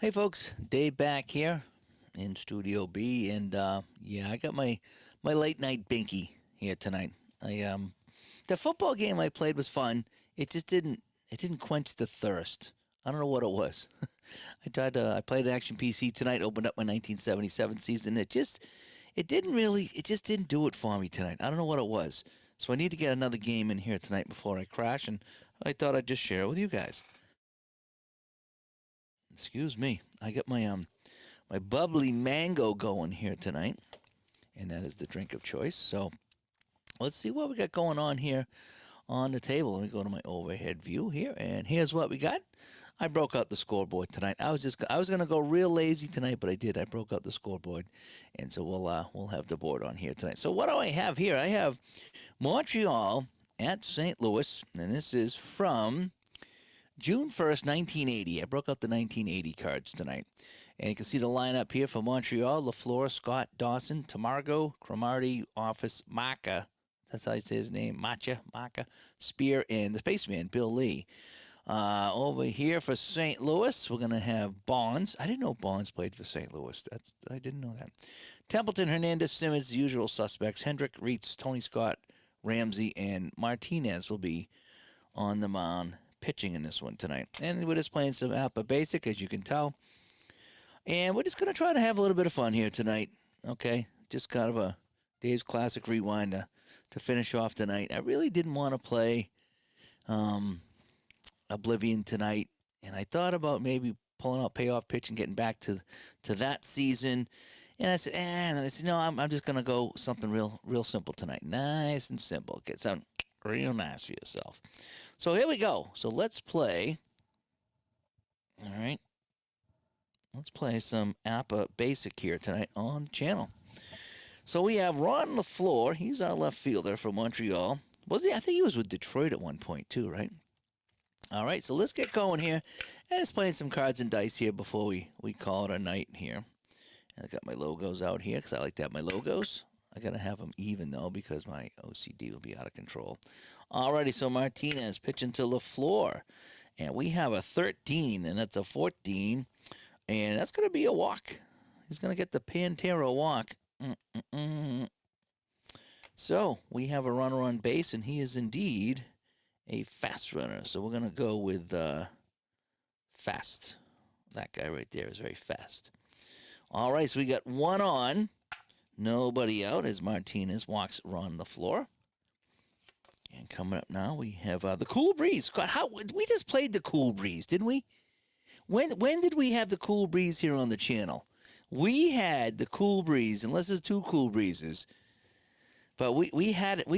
Hey folks, Dave back here in Studio B, and yeah, I got my late night binky here tonight. I the football game I played was fun. It didn't quench the thirst. I don't know what it was. I played Action PC tonight. Opened up my 1977 season. It just didn't do it for me tonight. I don't know what it was. So I need to get another game in here tonight before I crash, and I thought I'd just share it with you guys. Excuse me. I got my bubbly mango going here tonight, and that is the drink of choice. So let's see what we got going on here on the table. Let me go to my overhead view here, and here's what we got. I broke out the scoreboard tonight. I was gonna go real lazy tonight, but I did. I broke out the scoreboard, and so we'll have the board on here tonight. So what do I have here? I have Montreal at St. Louis, and this is from June 1st, 1980. I broke out the 1980 cards tonight. And you can see the lineup here for Montreal: LaFleur, Scott, Dawson, Tamargo, Cromartie, Office, Maka. That's how you say his name. Maka, Spear, and the spaceman, Bill Lee. Over here for St. Louis, we're going to have Bonds. I didn't know Bonds played for St. Louis. I didn't know that. Templeton, Hernandez, Simmons, the usual suspects. Hendrick, Reitz, Tony Scott, Ramsey, and Martinez will be on the mound pitching in this one tonight. And we're just playing some Alpha Basic, as you can tell. And we're just going to try to have a little bit of fun here tonight. Okay? Just kind of a Dave's Classic Rewind to finish off tonight. I really didn't want to play Oblivion tonight. And I thought about maybe pulling out Payoff Pitch and getting back to that season. And I said, and then I said, no, I'm just going to go something real simple tonight. Nice and simple. Get something real nice for yourself. So here we go. So let's play. All right. Let's play some APA Basic here tonight on the channel. So we have Ron LaFleur. He's our left fielder from Montreal. Was he? I think he was with Detroit at one point too, right? All right. So let's get going here. And let's play some cards and dice here before we call it a night here. And I got my logos out here because I like to have my logos. I got to have them even, though, because my OCD will be out of control. Alrighty, so Martinez pitching to LaFleur. And we have a 13, and that's a 14. And that's going to be a walk. He's going to get the Pantera walk. So we have a runner on base, and he is indeed a fast runner. So we're going to go with fast. That guy right there is very fast. All right, so we got one on. Nobody out as Martinez walks Ron LaFleur. And coming up now, we have the Cool Breeze. God, we just played the Cool Breeze, didn't we? When did we have the Cool Breeze here on the channel? We had the Cool Breeze, unless there's two Cool Breezes. But we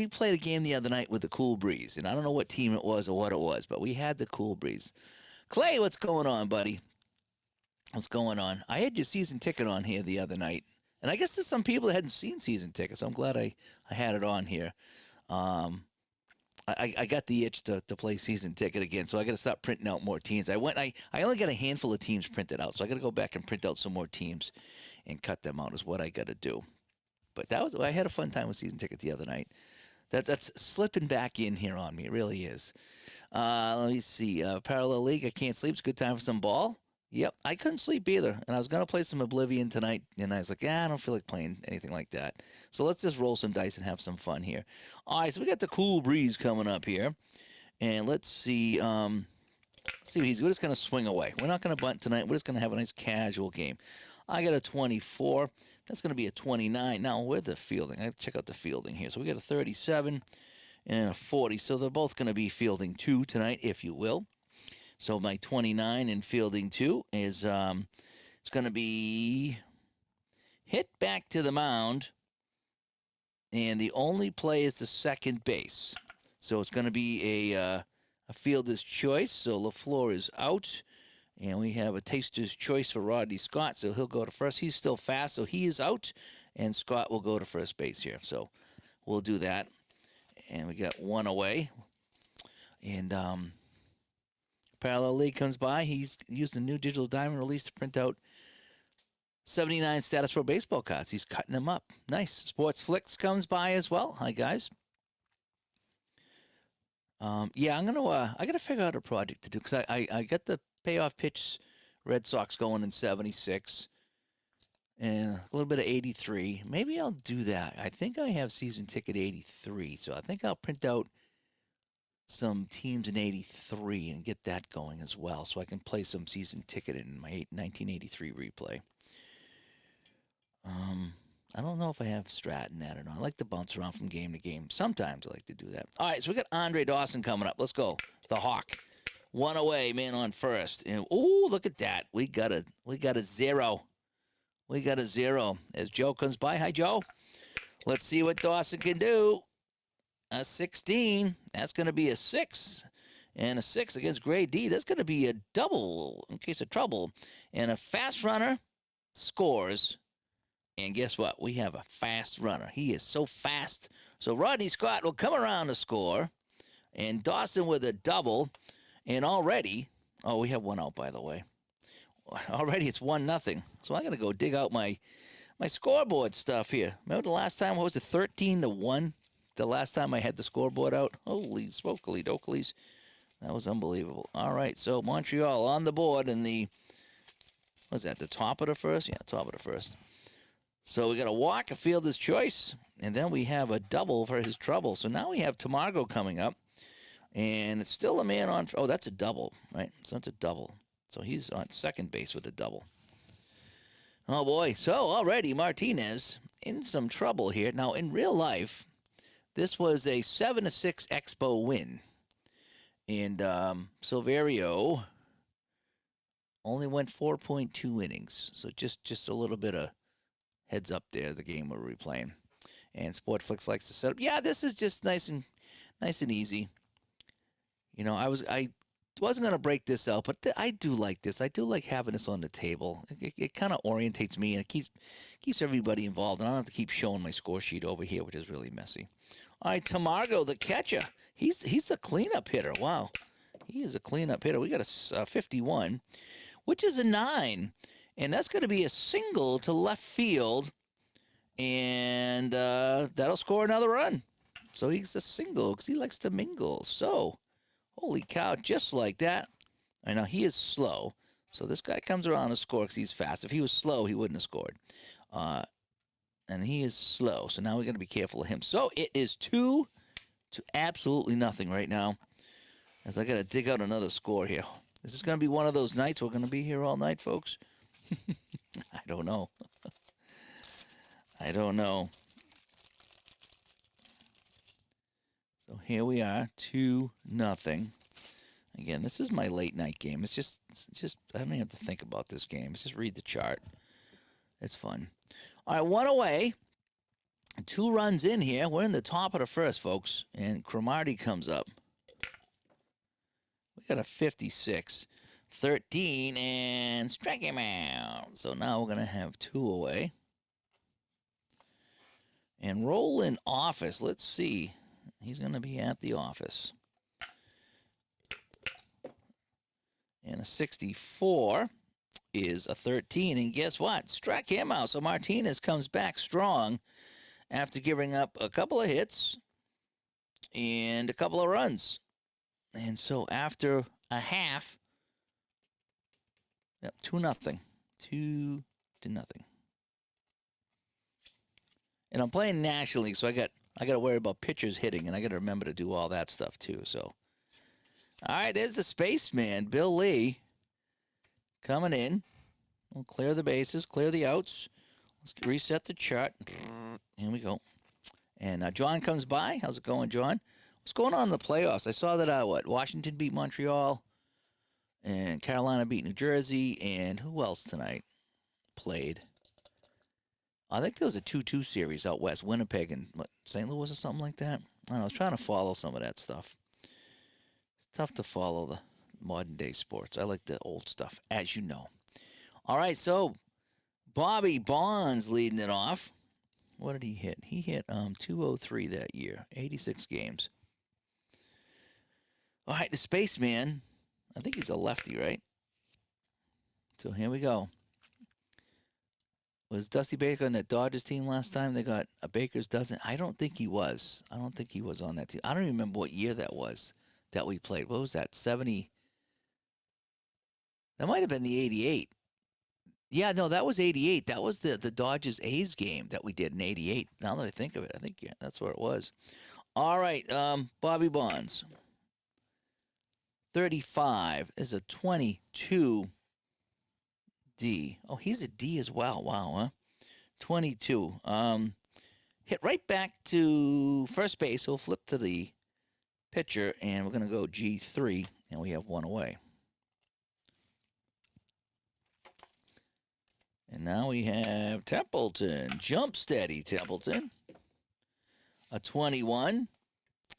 played a game the other night with the Cool Breeze, and I don't know what team it was or what it was, but we had the Cool Breeze. Clay, what's going on, buddy? What's going on? I had your season ticket on here the other night. And I guess there's some people that hadn't seen season tickets, so I'm glad I had it on here. I got the itch to play season ticket again, so I got to stop printing out more teams. I only got a handful of teams printed out, so I got to go back and print out some more teams and cut them out is what I got to do. But I had a fun time with season ticket the other night. That's slipping back in here on me. It really is. Let me see. Parallel League, I can't sleep. It's a good time for some ball. Yep, I couldn't sleep either, and I was going to play some Oblivion tonight, and I was like, I don't feel like playing anything like that. So let's just roll some dice and have some fun here. All right, so we got the Cool Breeze coming up here, and let's see. We're just going to swing away. We're not going to bunt tonight. We're just going to have a nice casual game. I got a 24. That's going to be a 29. Now, where's the fielding? I have to check out the fielding here. So we got a 37 and a 40, so they're both going to be fielding 2 tonight, if you will. So my 29 in fielding 2 is it's going to be hit back to the mound, and the only play is the second base. So it's going to be a fielder's choice. So LaFleur is out, and we have a taster's choice for Rodney Scott. So he'll go to first. He's still fast, so he is out, and Scott will go to first base here. So we'll do that, and we got one away, and Parallel League comes by. He's used a new digital diamond release to print out 79 Status Pro baseball cards. He's cutting them up. Nice. Sports Flicks comes by as well. Hi, guys. Yeah, I got to figure out a project to do because I got the Payoff Pitch Red Sox going in 76. And a little bit of 83. Maybe I'll do that. I think I have season ticket 83. So I think I'll print out some teams in 83 and get that going as well. So I can play some season ticket in my 1983 replay. I don't know if I have Strat in that or not. I like to bounce around from game to game. Sometimes I like to do that. All right, so we got Andre Dawson coming up. Let's go. The Hawk. One away, man on first. And oh, look at that. We got a 0. We got a 0 as Joe comes by. Hi, Joe. Let's see what Dawson can do. A 16. That's going to be a 6. And a 6 against Gray D. That's going to be a double in case of trouble. And a fast runner scores. And guess what? We have a fast runner. He is so fast. So Rodney Scott will come around to score. And Dawson with a double. And already, oh, we have one out, by the way. Already it's 1-0. So I got to go dig out my scoreboard stuff here. Remember the last time, what was it, 13-1? The last time I had the scoreboard out? Holy smokely dokelies. That was unbelievable. All right, so Montreal on the board in the, what was that, the top of the first? Yeah, top of the first. So we got a walk, a fielder's choice, and then we have a double for his trouble. So now we have Tamargo coming up, and it's still a man on, oh, that's a double, right? So that's a double. So he's on second base with a double. Oh, boy. So already Martinez in some trouble here. Now, in real life, this was a 7-6 Expo win. And Silverio only went 4.2 innings. So just a little bit of heads up there, the game we're replaying. And Sportflix likes to set up. Yeah, this is just nice and easy. You know, I wasn't going to break this out, but I do like this. I do like having this on the table. It kind of orientates me, and it keeps everybody involved. And I don't have to keep showing my score sheet over here, which is really messy. All right, Tamargo, the catcher. He's a cleanup hitter. Wow. He is a cleanup hitter. We got a 51, which is a 9. And that's going to be a single to left field. And that'll score another run. So he's a single because he likes to mingle. So, holy cow, just like that. I know he is slow. So this guy comes around to score because he's fast. If he was slow, he wouldn't have scored. And he is slow. So now we got to be careful of him. So it is 2 to absolutely nothing right now. As I got to dig out another score here. Is this going to be one of those nights we're going to be here all night, folks? I don't know. I don't know. So here we are, 2-0. Again, this is my late night game. It's just I don't even have to think about this game. It's just read the chart. It's fun. All right, 1 away. 2 runs in here. We're in the top of the first, folks. And Cromartie comes up. We got a 56. 13 and strike him out. So now we're going to have 2 away. And roll in office. Let's see. He's going to be at the office. And a 64 is a 13. And guess what? Struck him out. So Martinez comes back strong after giving up a couple of hits and a couple of runs. And so after a half, 2-0. 2-0. And I'm playing National League, so I got to worry about pitchers hitting, and I got to remember to do all that stuff too. So, all right, there's the spaceman, Bill Lee, coming in. We'll clear the bases, clear the outs. Let's reset the chart. Here we go. And John comes by. How's it going, John? What's going on in the playoffs? I saw that Washington beat Montreal, and Carolina beat New Jersey, and who else tonight played? I think there was a 2-2 series out west, Winnipeg and St. Louis or something like that. I don't know, I was trying to follow some of that stuff. It's tough to follow the modern day sports. I like the old stuff, as you know. All right, so Bobby Bonds leading it off. What did he hit? He hit 203 that year, 86 games. All right, the spaceman. I think he's a lefty, right? So here we go. Was Dusty Baker on that Dodgers team last time? They got a Baker's dozen. I don't think he was. I don't think he was on that team. I don't even remember what year that was that we played. What was that? 70. That might have been the 88. Yeah, no, that was 88. That was the Dodgers A's game that we did in 88. Now that I think of it, I think yeah, that's where it was. All right, Bobby Bonds. 35 is a 22 D. Oh, he's a D as well. Wow, huh? 22. Hit right back to first base. He'll flip to the pitcher, and we're going to go G3, and we have one away. And now we have Templeton. Jump steady, Templeton. A 21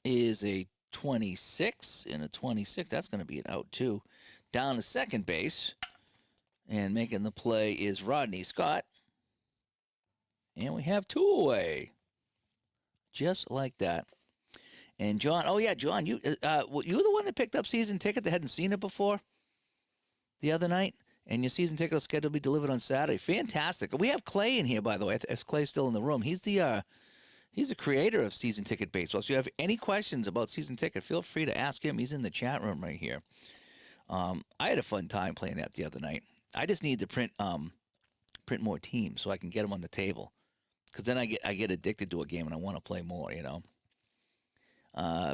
is a 26, and a 26, that's going to be an out too. Down to second base, and making the play is Rodney Scott. And we have two away. Just like that. And John, oh yeah, John, you were the one that picked up season ticket that hadn't seen it before the other night? And your season ticket is scheduled to be delivered on Saturday. Fantastic. We have Clay in here, by the way. If Clay's still in the room, he's the creator of Season Ticket Baseball. So if you have any questions about Season Ticket, feel free to ask him. He's in the chat room right here. I had a fun time playing that the other night. I just need to print more teams so I can get them on the table, because then I get addicted to a game and I want to play more.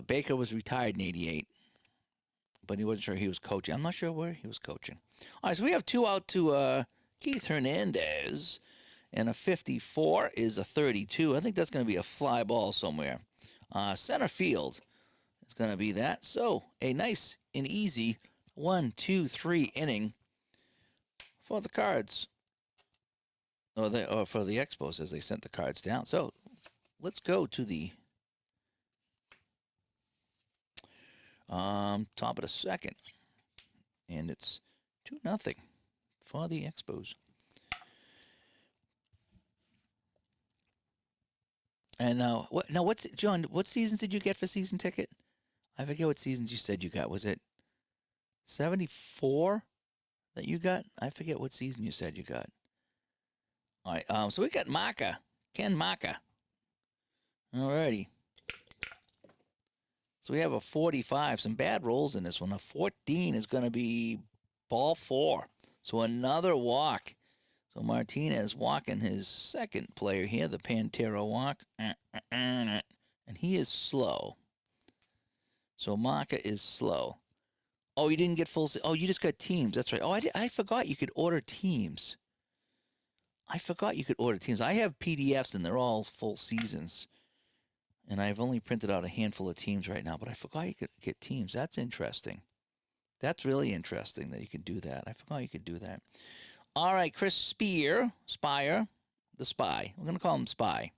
Baker was retired in '88, but he wasn't sure he was coaching. I'm not sure where he was coaching. All right, so we have two out to Keith Hernandez, and a 54 is a 32. I think that's going to be a fly ball somewhere. Center field is going to be that. So a nice and easy 1, 2, 3 inning for the Cards, or for the Expos as they sent the Cards down. So let's go to the top of the second, and it's 2-0 for the Expos. And what's John? What seasons did you get for season ticket? I forget what seasons you said you got. Was it 74 that you got? I forget what season you said you got. All right. So we got Ken Maka. Alrighty. So we have a 45. Some bad rolls in this one. A 14 is going to be ball 4. So another walk. So Martinez walking his second player here, the Pantera walk. And he is slow. So Maka is slow. Oh, you didn't get full. Oh, you just got teams. That's right. Oh, I forgot you could order teams. I have PDFs and they're all full seasons. And I've only printed out a handful of teams right now, but I forgot you could get teams. That's interesting. That's really interesting that you could do that. I forgot you could do that. All right, Chris Spire, the Spy. We're going to call him Spy.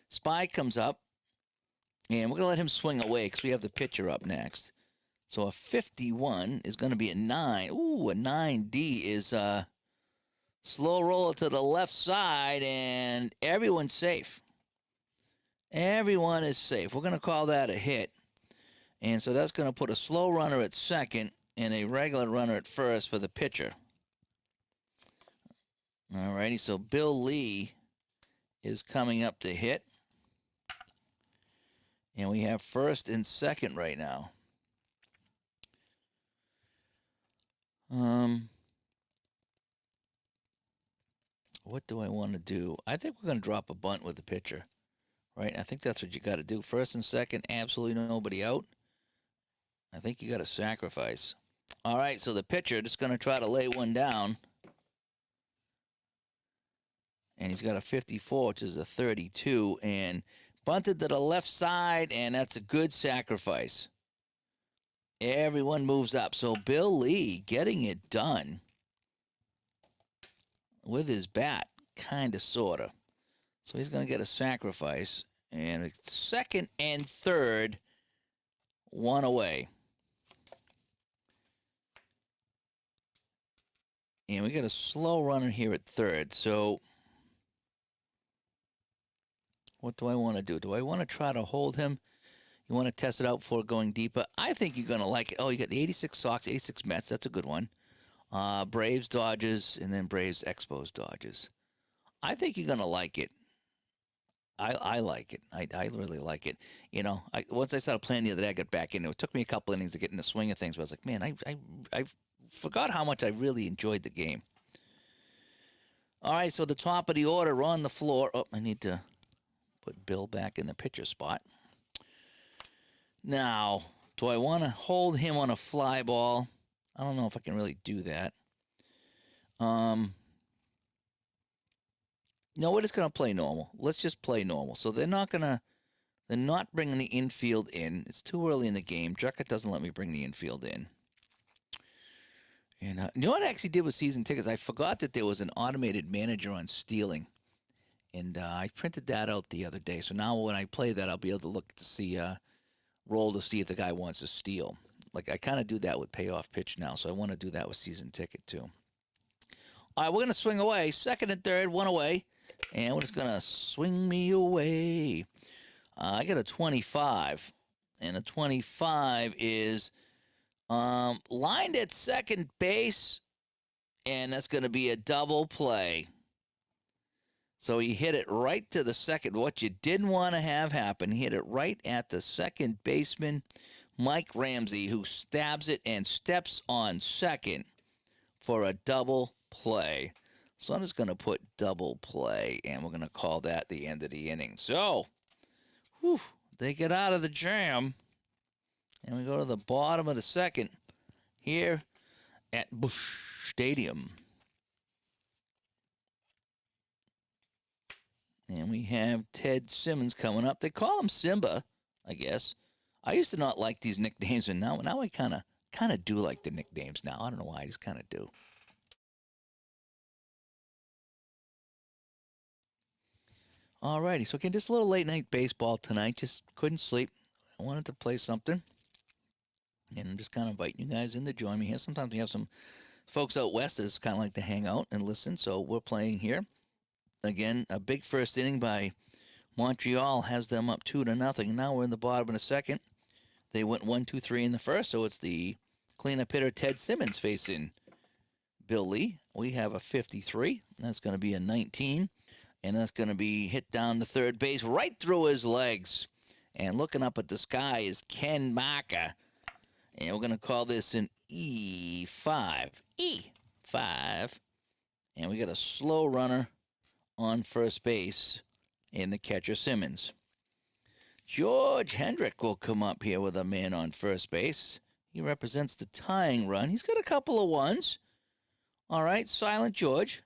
Spy comes up, and we're going to let him swing away because we have the pitcher up next. So a 51 is going to be a 9. Ooh, a 9D is a slow roller to the left side, and everyone's safe. Everyone is safe. We're going to call that a hit. And so that's going to put a slow runner at second and a regular runner at first for the pitcher. All righty, so Bill Lee is coming up to hit. And we have first and second right now. What do I want to do? I think we're going to drop a bunt with the pitcher, right? I think that's what you got to do. First and second, absolutely nobody out. I think you got to sacrifice. All right, so the pitcher just going to try to lay one down. And he's got a 54, which is a 32, and bunted to the left side, and that's a good sacrifice. Everyone moves up. So Bill Lee getting it done with his bat, kind of, sort of. So he's going to get a sacrifice, and a second and third, one away. And we got a slow runner here at third, so what do I want to do? Do I want to try to hold him? You want to test it out before going deeper? I think you're going to like it. Oh, you got the 86 Sox, 86 Mets. That's a good one. Braves, Dodgers, and then Braves, Expos, Dodgers. I think you're going to like it. I like it. I really like it. Once I started playing the other day, I got back in. It took me a couple innings to get in the swing of things, but I was like, man, I forgot how much I really enjoyed the game. All right, so the top of the order on the floor. Oh, I need to put Bill back in the pitcher spot. Now, do I want to hold him on a fly ball? I don't know if I can really do that. No, we're just going to play normal. Let's just play normal. So they're not bringing the infield in. It's too early in the game. Drucker doesn't let me bring the infield in. And you know what I actually did with season tickets? I forgot that there was an automated manager on stealing. And I printed that out the other day. So now when I play that, I'll be able to look to see, roll to see if the guy wants to steal. Like I kind of do that with payoff pitch now. So I want to do that with season ticket too. All right, we're going to swing away. Second and third, one away. And we're just going to swing me away. I got a 25. And a 25 is lined at second base. And that's going to be a double play. So he hit it right to the second. What you didn't want to have happen, he hit it right at the second baseman, Mike Ramsey, who stabs it and steps on second for a double play. So I'm just going to put double play, and we're going to call that the end of the inning. So, they get out of the jam, and we go to the bottom of the second here at Busch Stadium. And we have Ted Simmons coming up. They call him Simba, I guess. I used to not like these nicknames, and now I kind of do like the nicknames now. I don't know why, I just kind of do. Alrighty, so again, just a little late night baseball tonight. Just couldn't sleep. I wanted to play something. And I'm just kind of inviting you guys in to join me here. Sometimes we have some folks out west that just kind of like to hang out and listen. So we're playing here. Again, a big first inning by Montreal has them up 2-0. Now we're in the bottom of the second. They went 1-2-3 in the first, so it's the cleanup hitter Ted Simmons facing Bill Lee. We have a 53. That's going to be a 19. And that's going to be hit down to third base right through his legs. And looking up at the sky is Ken Marker. And we're going to call this an E5. E5. And we got a slow runner on first base in the catcher Simmons. George Hendrick will come up here with a man on first base. He represents the tying run. He's got a couple of ones. All right, Silent George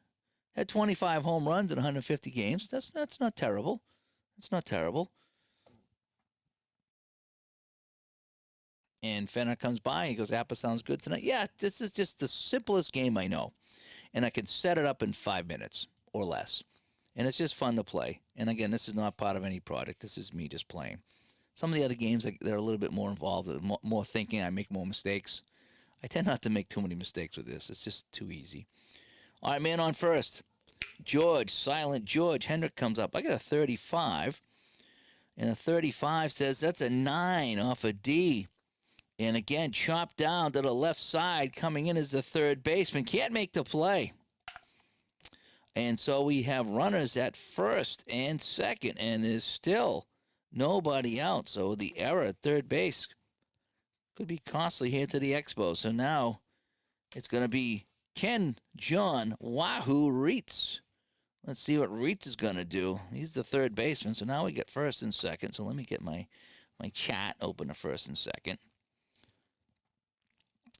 had 25 home runs in 150 games. That's not terrible. That's not terrible. And Fenner comes by. He goes, Appa sounds good tonight. Yeah, this is just the simplest game I know. And I can set it up in 5 minutes or less. And it's just fun to play. And again, this is not part of any product. This is me just playing. Some of the other games, they're a little bit more involved, more thinking. I make more mistakes. I tend not to make too many mistakes with this. It's just too easy. All right, man on first. George, Silent George. Hendrick comes up. I got a 35. And a 35 says that's a 9 off a D. And again, chopped down to the left side. Coming in as the third baseman. Can't make the play. And so we have runners at first and second. And there's still nobody out. So the error at third base could be costly here to the Expos. So now it's going to be Ken John Wahoo Reitz. Let's see what Reitz is going to do. He's the third baseman. So now we get first and second. So let me get my chat open to first and second.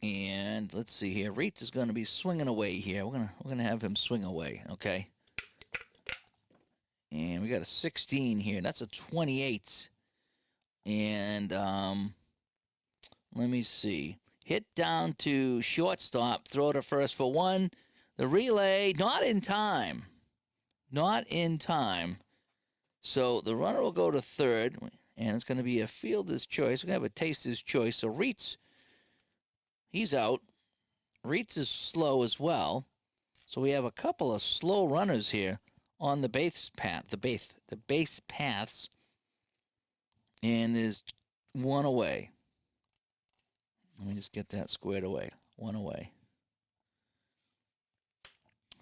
And let's see here. Reitz is going to be swinging away here. We're gonna have him swing away, okay? And we got a 16 here. That's a 28. And let me see. Hit down to shortstop. Throw to first for 1. The relay, not in time. Not in time. So the runner will go to third. And it's going to be a fielder's choice. We're going to have a taster's choice. So Reitz, he's out. Reitz is slow as well. So we have a couple of slow runners here on the base path, the base paths. And there's one away. Let me just get that squared away. One away.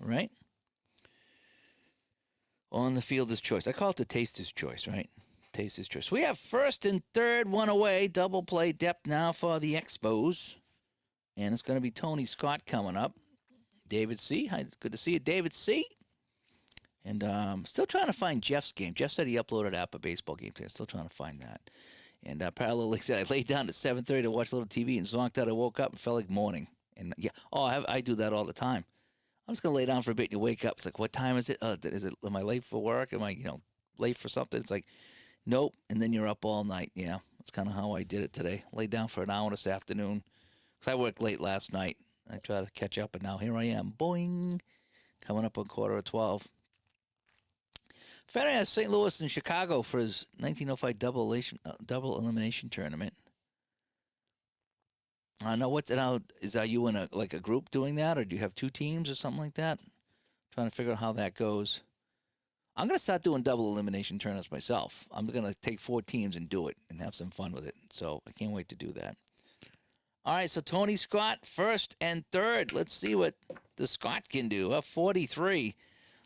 Right? On the fielder's choice. I call it the taster's choice, right? Taster's choice. We have first and third, one away. Double play depth now for the Expos. And it's going to be Tony Scott coming up. David C. Hi, it's good to see you, David C. And still trying to find Jeff's game. Jeff said he uploaded app a baseball game today. Still trying to find that. And Parallel Lake said I laid down at 7:30 to watch a little TV and zonked out. I woke up and felt like morning. And yeah, I do that all the time. I'm just gonna lay down for a bit and you wake up. It's like, what time is it? Is it? Am I late for work? Am I late for something? It's like, nope. And then you're up all night. Yeah, that's kind of how I did it today. Laid down for an hour this afternoon because I worked late last night. I tried to catch up, and now here I am. Boing, coming up on 11:15. Federer has St. Louis and Chicago for his 1905 double elimination tournament. I know what's now. Are you in a group doing that, or do you have two teams or something like that? Trying to figure out how that goes. I'm gonna start doing double elimination tournaments myself. I'm gonna take 4 teams and do it and have some fun with it. So I can't wait to do that. All right, so Tony Scott, first and third. Let's see what the Scott can do. Up 43.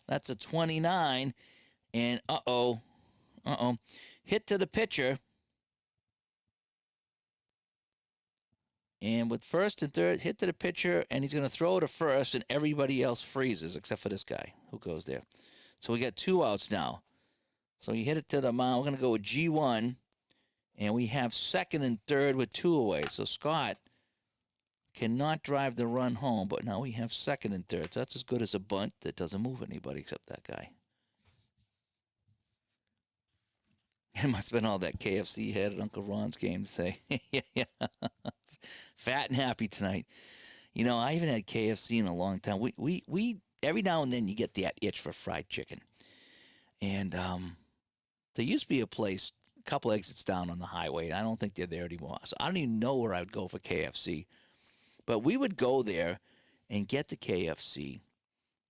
That's a 29. And hit to the pitcher. And with first and third, hit to the pitcher, and he's going to throw to first, and everybody else freezes except for this guy who goes there. So we got 2 outs now. So you hit it to the mound. We're going to go with G1, and we have second and third with 2 away. So Scott cannot drive the run home, but now we have second and third. So that's as good as a bunt that doesn't move anybody except that guy. It must have been all that KFC had at Uncle Ron's game to say, yeah, fat and happy tonight. I haven't had KFC in a long time. We every now and then you get that itch for fried chicken. And there used to be a place a couple exits down on the highway, and I don't think they're there anymore. So I don't even know where I would go for KFC. But we would go there and get the KFC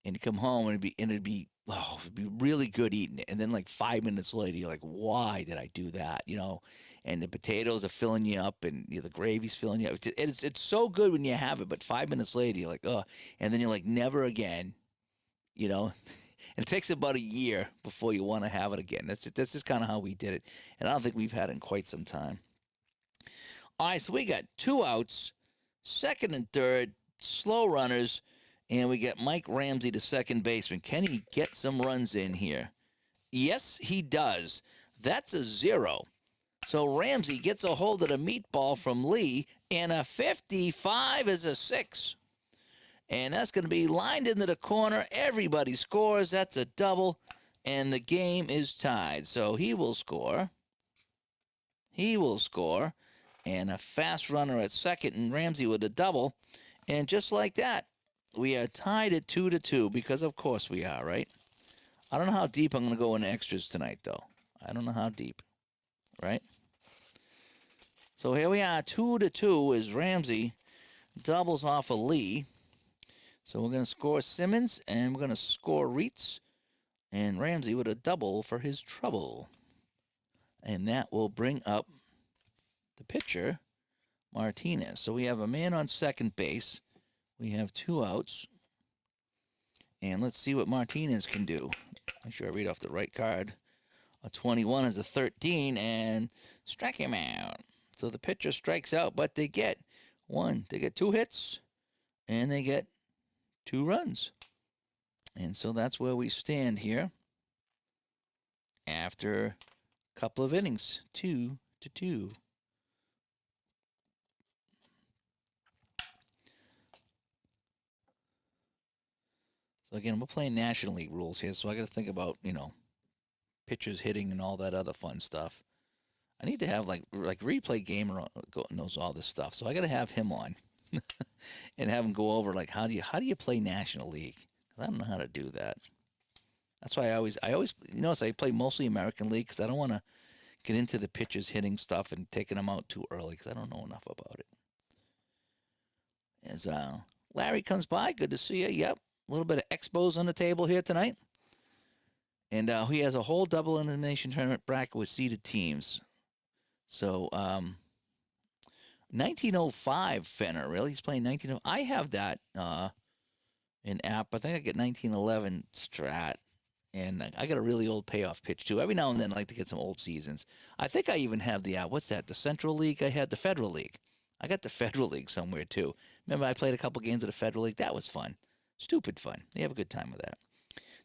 and come home, and it'd be really good eating it. And then like 5 minutes later, you're like, why did I do that? And the potatoes are filling you up, and the gravy's filling you up. It's so good when you have it, but 5 minutes later, you're like, oh, and then you're like, never again. And it takes about a year before you want to have it again. That's just kind of how we did it, and I don't think we've had it in quite some time. All right, so we got 2 outs, second and third, slow runners. And we get Mike Ramsey, the second baseman. Can he get some runs in here? Yes, he does. That's a 0. So Ramsey gets a hold of the meatball from Lee, and a 55 is a 6. And that's going to be lined into the corner. Everybody scores. That's a double, and the game is tied. So he will score. And a fast runner at second, and Ramsey with a double. And just like that, we are tied at 2-2 because, of course, we are, right? I don't know how deep I'm going to go in extras tonight, though. I don't know how deep, right? So here we are, 2-2 as Ramsey doubles off of Lee. So we're going to score Simmons, and we're going to score Reitz, and Ramsey with a double for his trouble. And that will bring up the pitcher, Martinez. So we have a man on second base. We have 2 outs. And let's see what Martinez can do. Make sure I read off the right card. A 21 is a 13, and strike him out. So the pitcher strikes out, but they get 2 hits, and they get 2 runs. And so that's where we stand here after a couple of innings, 2-2. So again, we're playing National League rules here, so I got to think about, pitchers hitting and all that other fun stuff. I need to have like Replay Gamer knows all this stuff, so I got to have him on and have him go over like how do you play National League? 'Cause I don't know how to do that. That's why I always so I play mostly American League because I don't want to get into the pitchers hitting stuff and taking them out too early because I don't know enough about it. As Larry comes by, good to see you. Yep. A little bit of expos on the table here tonight. And he has a whole double elimination tournament bracket with seeded teams. So 1905 Fenner, really? He's playing 1905. I have that in app. I think I get 1911 Strat. And I got a really old payoff pitch, too. Every now and then I like to get some old seasons. I think I even have the, what's that, the Central League? I had the Federal League. I got the Federal League somewhere, too. Remember, I played a couple games with the Federal League. That was fun. Stupid fun. You have a good time with that.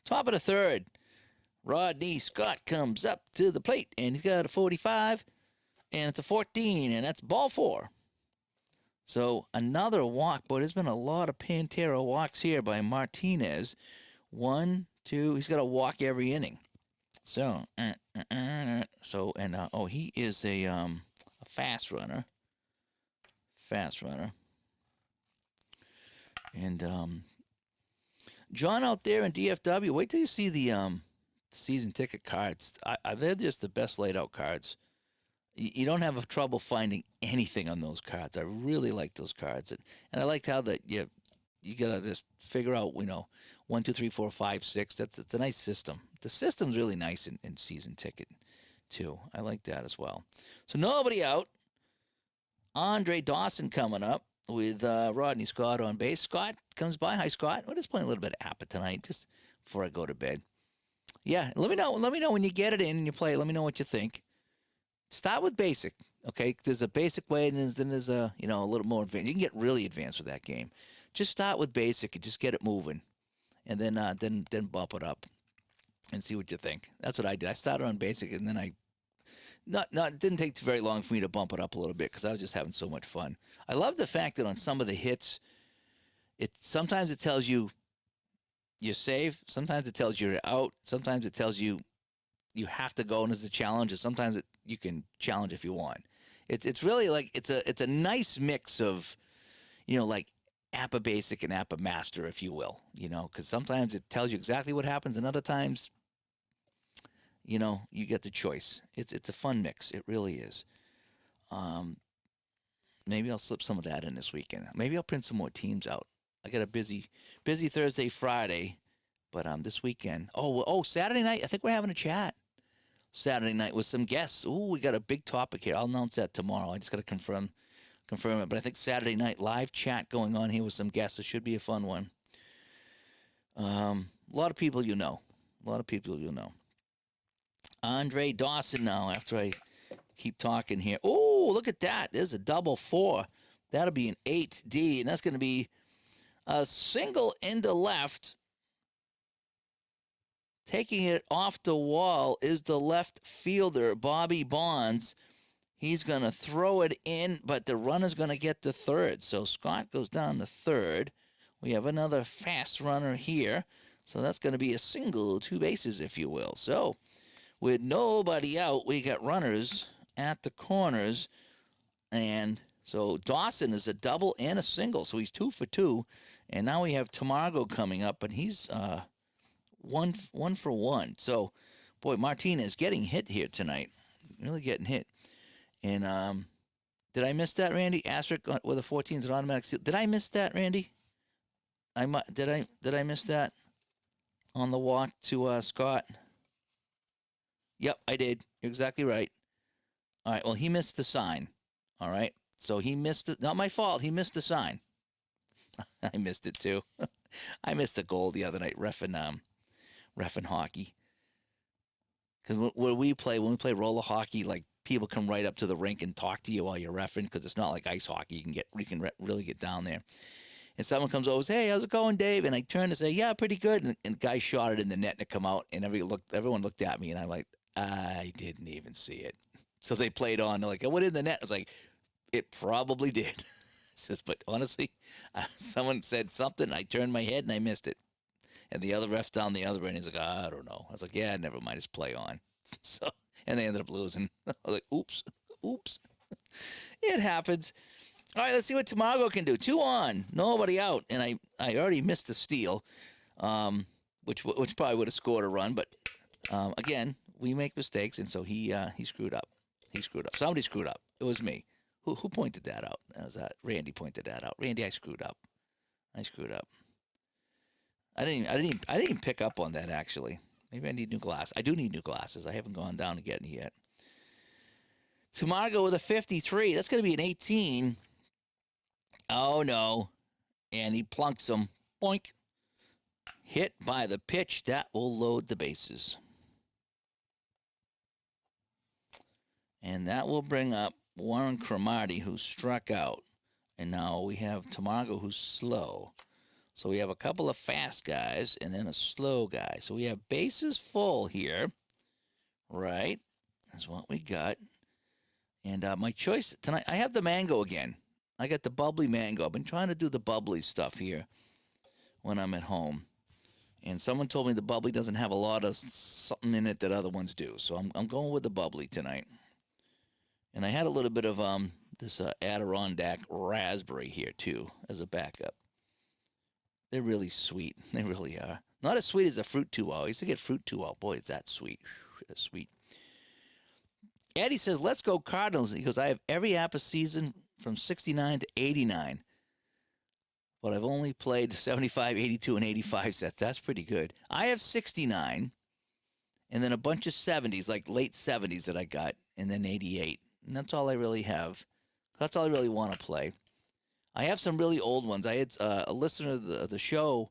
Top of the third, Rodney Scott comes up to the plate, and he's got a 45, and it's a 14, and that's ball four. So another walk, but there's been a lot of Pantera walks here by Martinez. 1, 2, he's got a walk every inning. So, he is a fast runner. Fast runner. And John out there in DFW, wait till you see the season ticket cards. They're just the best laid out cards. You don't have trouble finding anything on those cards. I really like those cards, and I liked how that you gotta just figure out 1, 2, 3, 4, 5, 6. It's a nice system. The system's really nice in season ticket too. I like that as well. So nobody out. Andre Dawson coming up with Rodney Scott on base. Scott comes by. Hi, Scott. We're just playing a little bit of APA tonight, just before I go to bed. Yeah, let me know. Let me know when you get it in and you play. Let me know what you think. Start with basic, okay? There's a basic way, and then there's a a little more advanced. You can get really advanced with that game. Just start with basic and just get it moving, and then bump it up, and see what you think. That's what I did. I started on basic, and then it didn't take very long for me to bump it up a little bit because I was just having so much fun. I love the fact that on some of the hits, sometimes it tells you you're safe, sometimes it tells you you're out, sometimes it tells you you have to go and it's a challenge, and sometimes you can challenge if you want. It's really like it's a nice mix of like APA Basic and APA Master, if you will, because sometimes it tells you exactly what happens, and other times you get the choice. It's a fun mix. It really is. Maybe I'll slip some of that in this weekend. Maybe I'll print some more teams out. I got a busy Thursday, Friday, but this weekend. Saturday night. I think we're having a chat. Saturday night with some guests. Ooh, we got a big topic here. I'll announce that tomorrow. I just got to confirm it. But I think Saturday night live chat going on here with some guests. It should be a fun one. A lot of people you know. Andre Dawson now, after I keep talking here. Oh, look at that. There's a double 4. That'll be an 8D, and that's going to be a single into left. Taking it off the wall is the left fielder, Bobby Bonds. He's going to throw it in, but the runner's going to get to third. So Scott goes down to third. We have another fast runner here. So that's going to be a single, 2 bases, if you will. So with nobody out, we got runners at the corners. And so Dawson is a double and a single. So he's 2 for 2. And now we have Tamargo coming up, and he's one for 1. So, boy, Martinez getting hit here tonight. Really getting hit. And did I miss that, Randy? Asterisk with a 14 is an automatic steal. Did I miss that, Randy? Did I miss that on the walk to Scott? Yep, I did. You're exactly right. All right, well, he missed the sign. All right, so he missed it. Not my fault. He missed the sign. I missed it too. I missed the goal the other night, reffing hockey. Because when we play roller hockey, like people come right up to the rink and talk to you while you're reffing, because it's not like ice hockey. You can really get down there. And someone comes over and says, "Hey, how's it going, Dave?" And I turn to say, "Yeah, pretty good." And the guy shot it in the net and it come out, and everyone looked at me, and I'm like, I didn't even see it. So they played on. They're like, "What in the net?" I was like, "It probably did." Says, but honestly, someone said something. I turned my head and I missed it. And the other ref down the other end, he's like, I don't know. I was like, yeah, never mind. Just play on. So, and they ended up losing. I was like, oops. It happens. All right, let's see what Tamargo can do. 2 on, nobody out. And I already missed the steal, which probably would have scored a run. But again, we make mistakes, and so he screwed up. Somebody screwed up. It was me. Who pointed that out? That Randy pointed that out. Randy, I screwed up. I didn't even pick up on that, actually. Maybe I need new glasses. I do need new glasses. I haven't gone down to get any yet. Tamargo with a 53. That's going to be an 18. Oh, no. And he plunks him. Boink. Hit by the pitch. That will load the bases. And that will bring up Warren Cromartie, who struck out. And now we have Tamargo, who's slow. So we have a couple of fast guys and then a slow guy. So we have bases full here, right? That's what we got. And my choice tonight, I have the mango again. I got the bubbly mango. I've been trying to do the bubbly stuff here when I'm at home. And someone told me the bubbly doesn't have a lot of something in it that other ones do. So I'm going with the bubbly tonight. And I had a little bit of this Adirondack raspberry here too as a backup. They're really sweet. They really are. Not as sweet as a fruit two-all. I used to get fruit two-all. Boy, it's that sweet. That's sweet. Eddie says, let's go Cardinals. He goes, I have every APA season from 69 to 89. But I've only played the 75, 82, and 85 sets. That's pretty good. I have 69, and then a bunch of 70s, like late 70s that I got, and then 88. And that's all I really have. That's all I really want to play. I have some really old ones. I had a listener of the show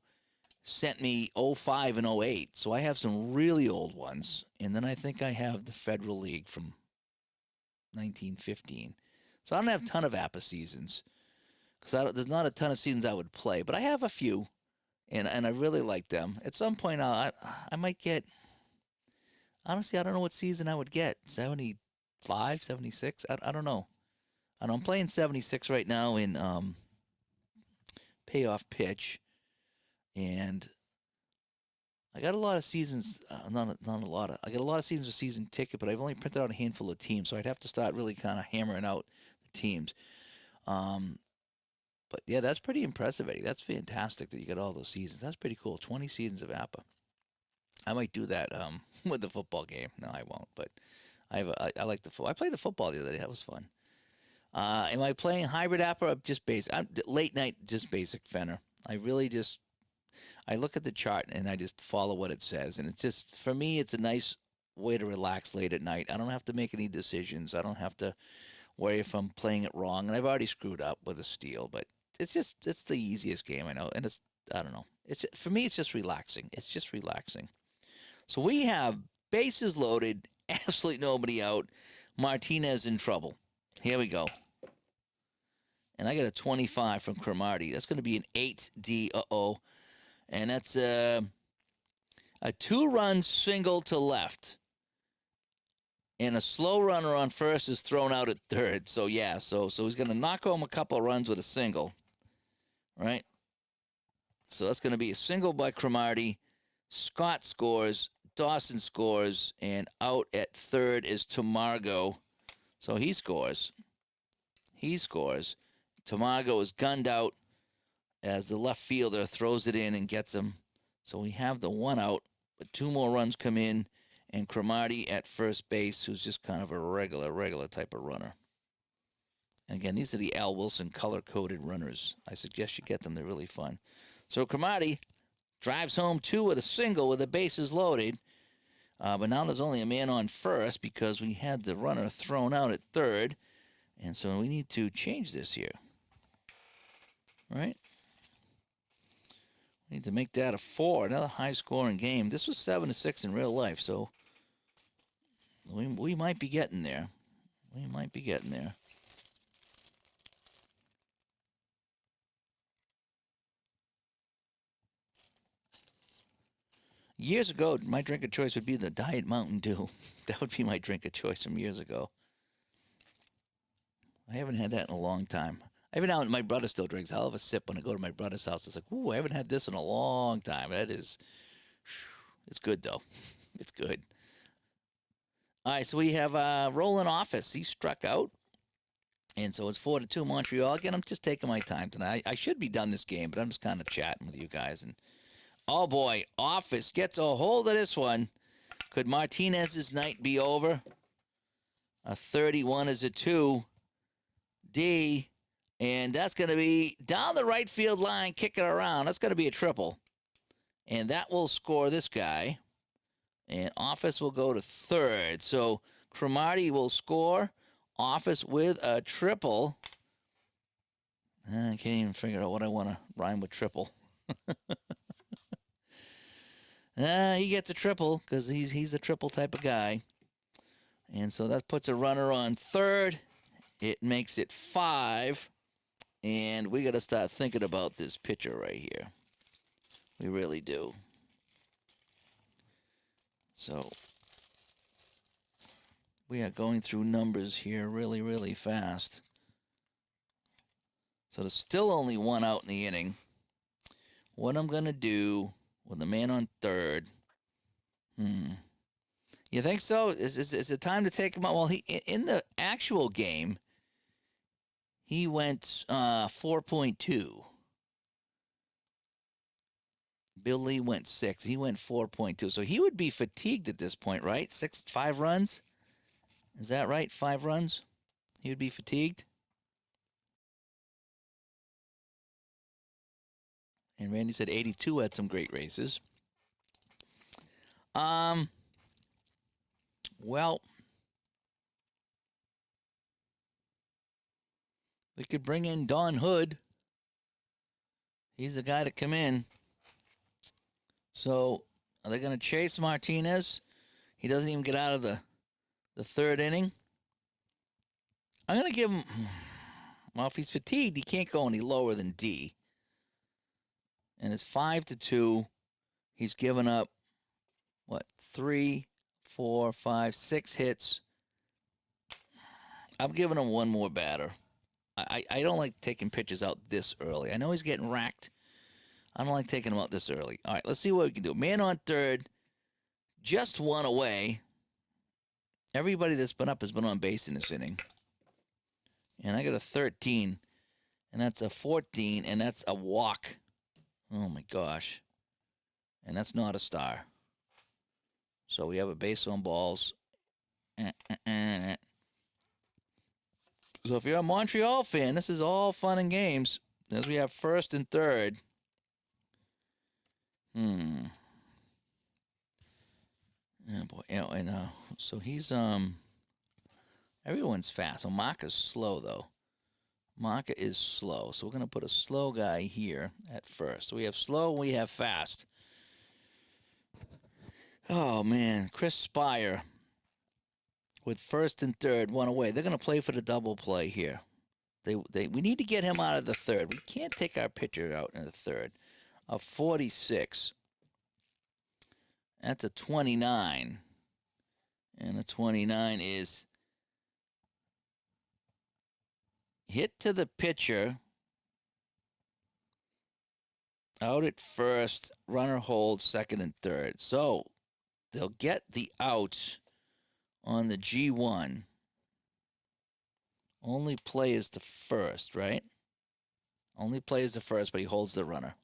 sent me 05 and 08, so I have some really old ones. And then I think I have the Federal League from 1915. So I don't have a ton of APA seasons because there's not a ton of seasons I would play, but I have a few, and I really like them. At some point, I might get, honestly, I don't know what season I would get, 75, 76? I don't know. I'm playing 76 right now in payoff pitch, and I got a lot of seasons. Not a lot of. I got a lot of seasons with season ticket, but I've only printed out a handful of teams, so I'd have to start really kind of hammering out the teams. But yeah, that's pretty impressive, Eddie. That's fantastic that you got all those seasons. That's pretty cool. 20 seasons of APA. I might do that with the football game. No, I won't. But I like the football. I played the football the other day. That was fun. Am I playing hybrid APA or just basic? I'm late night, just basic Fenner. I really just I look at the chart and I just follow what it says, and it's just for me, it's a nice way to relax late at night. I don't have to make any decisions. I don't have to worry if I'm playing it wrong, and I've already screwed up with a steal, but it's the easiest game I know, and I don't know. It's for me, it's just relaxing. It's just relaxing. So we have bases loaded, absolutely nobody out. Martinez in trouble. Here we go. And I got a 25 from Cromartie. That's going to be an 8D. Uh-oh. And that's a 2-run single to left. And a slow runner on first is thrown out at third. So, yeah, so he's going to knock home a couple of runs with a single. Right? So that's going to be a single by Cromartie. Scott scores. Dawson scores. And out at third is Tamargo. So he scores. He scores. Tamargo is gunned out as the left fielder throws it in and gets him. So we have the 1 out, but 2 more runs come in, and Cromartie at first base, who's just kind of a regular type of runner. And again, these are the Al Wilson color-coded runners. I suggest you get them. They're really fun. So Cromartie drives home 2 with a single with the bases loaded. But now there's only a man on first because we had the runner thrown out at third. And so we need to change this here. Right? We need to make that a 4, another high-scoring game. This was 7-6 in real life, so we might be getting there. We might be getting there. Years ago, my drink of choice would be the Diet Mountain Dew. That would be my drink of choice from years ago. I haven't had that in a long time. Every now and my brother still drinks. I'll have a sip when I go to my brother's house. It's like, ooh, I haven't had this in a long time. It's good, though. It's good. All right, so we have Roland Office. He struck out. And so it's 4-2 Montreal. Again, I'm just taking my time tonight. I should be done this game, but I'm just kind of chatting with you guys. And oh, boy, Office gets a hold of this one. Could Martinez's night be over? A 31 is a 2. D. And that's going to be down the right field line, kicking around. That's going to be a triple. And that will score this guy. And Office will go to third. So Cromartie will score. Office with a triple. I can't even figure out what I want to rhyme with triple. He gets a triple because he's a triple type of guy. And so that puts a runner on third. It makes it 5. And we got to start thinking about this pitcher right here. We really do. So we are going through numbers here really, really fast. So there's still only one out in the inning. What I'm going to do with the man on third. You think so? Is it time to take him out? Well, he in the actual game, he went 4.2. Bill Lee went 6. He went 4.2. So he would be fatigued at this point, right? 5 runs? Is that right? 5 runs? He would be fatigued? And Randy said 82 had some great races. Well, we could bring in Don Hood. He's the guy to come in. So are they going to chase Martinez? He doesn't even get out of the third inning. I'm going to give him. Well, if he's fatigued, he can't go any lower than D. And it's 5-2. He's given up, 3, 4, 5, 6 hits. I'm giving him one more batter. I don't like taking pitches out this early. I know he's getting racked. I don't like taking him out this early. All right, let's see what we can do. Man on third, just one away. Everybody that's been up has been on base in this inning. And I got a 13, and that's a 14, and that's a walk. Oh, my gosh. And that's not a star. So we have a base on balls. So if you're a Montreal fan, this is all fun and games. As we have first and third. Oh boy. And so he's everyone's fast. So Maka's slow though. Maka is slow. So we're gonna put a slow guy here at first. So we have slow, we have fast. Oh man, Chris Spire with first and third, one away. They're gonna play for the double play here. We need to get him out of the third. We can't take our pitcher out in the third. A 46. That's a 29. And a 29 is hit to the pitcher. Out at first. Runner holds second and third. So they'll get the out on the G1. Only plays the first, right? Only plays the first, but he holds the runner.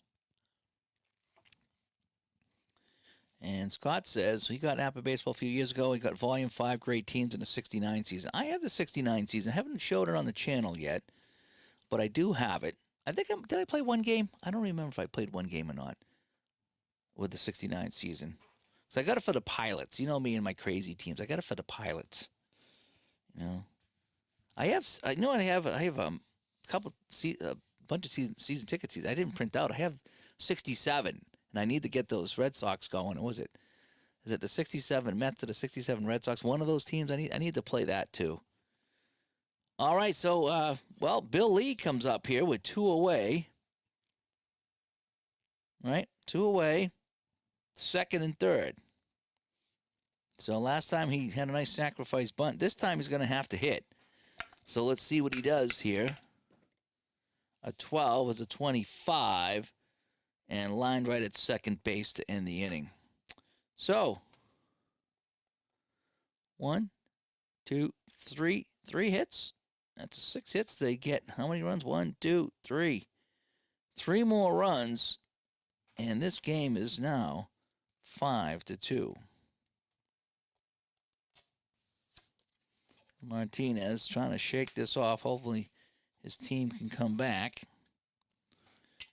And Scott says he got Napa Baseball a few years ago. He got Volume 5 great teams in the 69 season. I have the 69 season. I haven't showed it on the channel yet, but I do have it. I think did I play one game? I don't remember if I played one game or not with the 69 season. So I got it for the pilots. You know me and my crazy teams. I got it for the pilots. You know, I have a couple bunch of season tickets. I didn't print out. I have 67, and I need to get those Red Sox going. Is it the 67 Mets or the 67 Red Sox? One of those teams. I need to play that too. All right, so Bill Lee comes up here with 2 away. Right, 2 away, second and third. So last time he had a nice sacrifice bunt. This time he's going to have to hit. So let's see what he does here. A 12 is a 25, and lined right at second base to end the inning. So 1, 2, 3 hits. That's 6 hits. They get how many runs? 1, 2, 3. 3 more runs, and this game is now 5-2. Martinez trying to shake this off. Hopefully his team can come back.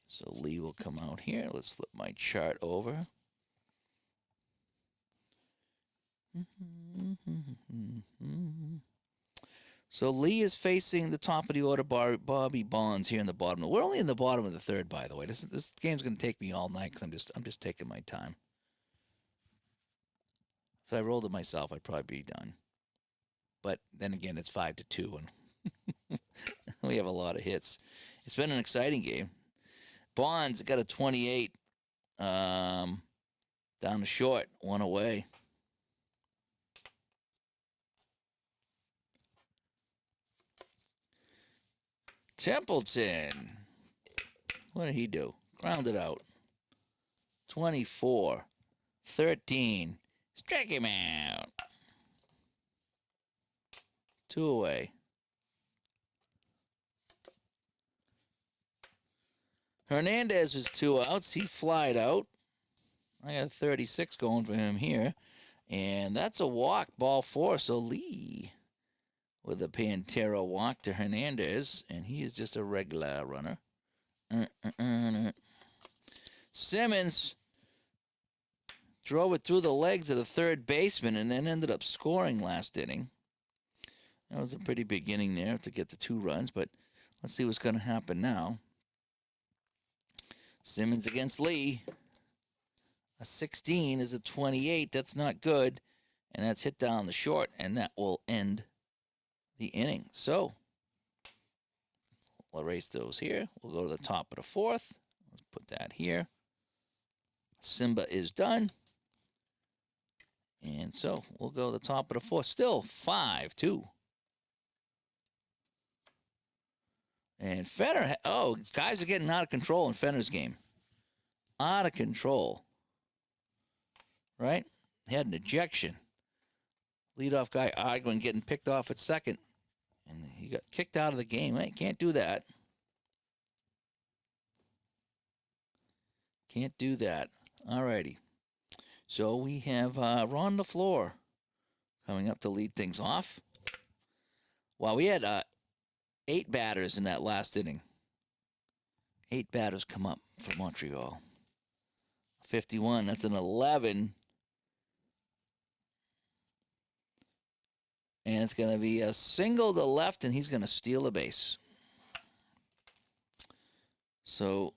So Lee will come out here. Let's flip my chart over. So Lee is facing the top of the order, Bobby Bonds here in the bottom. We're only in the bottom of the third, by the way. This game's going to take me all night because I'm just taking my time. If I rolled it myself, I'd probably be done. But then again, it's 5-2, and We have a lot of hits. It's been an exciting game. Bonds got a 28 down the short, one away. Templeton. What did he do? Grounded out. 24, 13. Strike him out. 2 away. Hernandez is 2 outs. He flied out. I got a 36 going for him here. And that's a walk, ball 4. So Lee with a Pantera walk to Hernandez. And he is just a regular runner. Simmons drove it through the legs of the third baseman and then ended up scoring last inning. That was a pretty big inning there to get the 2 runs, but let's see what's going to happen now. Simmons against Lee. A 16 is a 28. That's not good. And that's hit down the short, and that will end the inning. So we'll erase those here. We'll go to the top of the 4th. Let's put that here. Simba is done. And so we'll go to the top of the 4th. Still 5-2. And Fenner, guys are getting out of control in Fenner's game. Out of control. Right? He had an ejection. Leadoff guy arguing, getting picked off at second. And he got kicked out of the game. Hey, can't do that. Can't do that. All righty. So we have Ron LaFleur coming up to lead things off. Wow, we had 8 batters in that last inning. 8 batters come up for Montreal. 51, that's an 11. And it's going to be a single to left, and he's going to steal a base. So,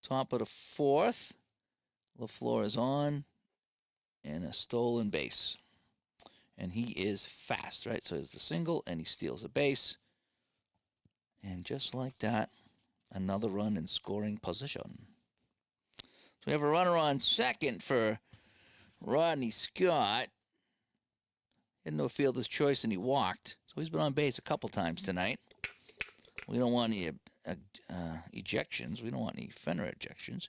top of the 4th, LaFleur is on, and a stolen base. And he is fast, right? So, it's the single, and he steals a base. And just like that, another run in scoring position. So, we have a runner on second for Rodney Scott. Had no fielder's choice, and he walked. So, he's been on base a couple times tonight. We don't want any ejections. We don't want any Fenner ejections.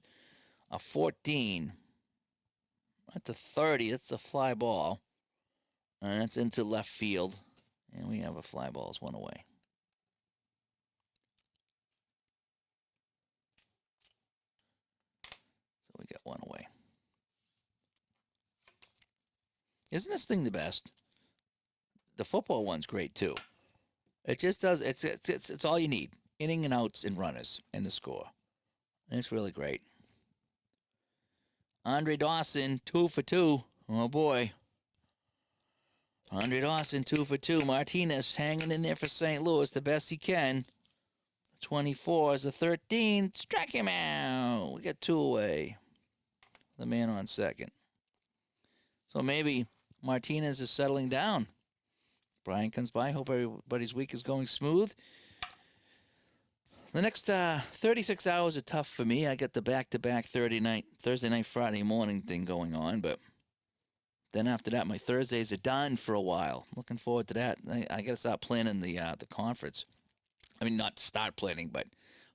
A 14 at the 30. That's a fly ball. And that's into left field. And we have a fly ball as 1 away. So we got 1 away. Isn't this thing the best? The football one's great too. It just does. It's all you need. Inning and outs and runners and the score. And it's really great. Andre Dawson, 2 for 2. Oh boy. Andre Dawson, 2 for 2. Martinez hanging in there for St. Louis the best he can. 24 is a 13. Strike him out. We got 2 away. The man on second. So maybe Martinez is settling down. Brian comes by. Hope everybody's week is going smooth. The next 36 hours are tough for me. I got the back-to-back Thursday night, Friday morning thing going on. But then after that, my Thursdays are done for a while. Looking forward to that. I got to start planning the conference. I mean, not start planning, but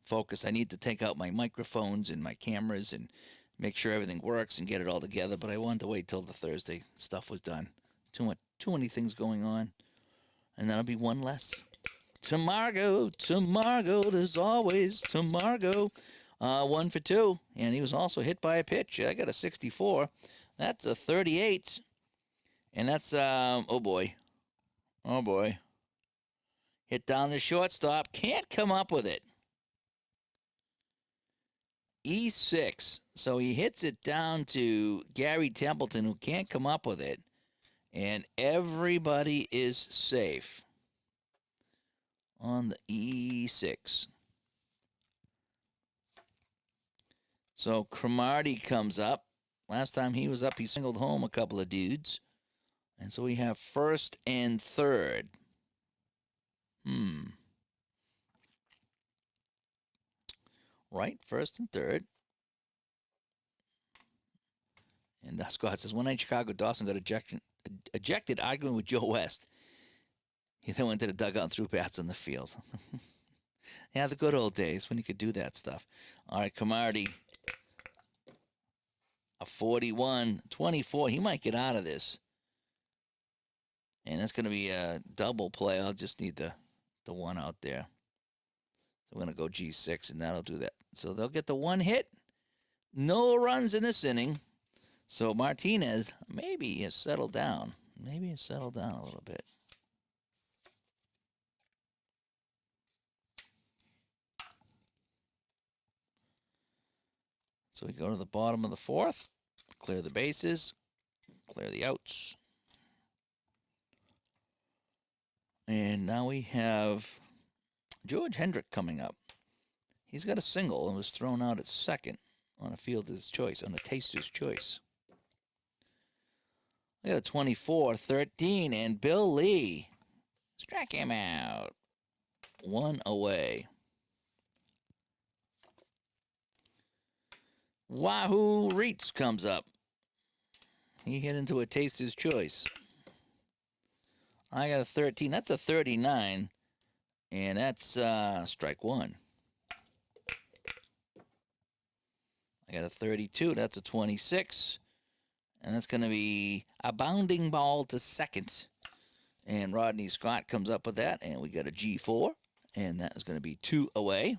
focus. I need to take out my microphones and my cameras and make sure everything works and get it all together. But I wanted to wait till the Thursday stuff was done. Too many things going on. And that'll be one less. Tamargo, there's always Tamargo. 1 for 2. And he was also hit by a pitch. I got a 64. That's a 38. And that's, oh boy. Hit down the shortstop. Can't come up with it. E6. So he hits it down to Gary Templeton, who can't come up with it. And everybody is safe on the E6. So Cromartie comes up. Last time he was up, he singled home a couple of dudes. And so we have first and third. Right, first and third. And Scott says, one night in Chicago, Dawson got ejected arguing with Joe West. He then went to the dugout and threw bats on the field. Yeah, the good old days when you could do that stuff. All right, Camardi, a 41, 24. He might get out of this. And that's going to be a double play. I'll just need the one out there. So we're going to go G6, and that'll do that. So they'll get the one hit. No runs in this inning. So Martinez maybe has settled down. Maybe has settled down a little bit. So we go to the bottom of the fourth, clear the bases, clear the outs. And now we have George Hendrick coming up. He's got a single and was thrown out at second on a fielder's choice, on a taster's choice. I got a 24-13, and Bill Lee struck him out. One away. Wahoo Reitz comes up. He hit into a taster's choice. I got a 13. That's a 39. And that's strike one. I got a 32. That's a 26. And that's going to be a bounding ball to second. And Rodney Scott comes up with that. And we got a G4. And that is going to be two away.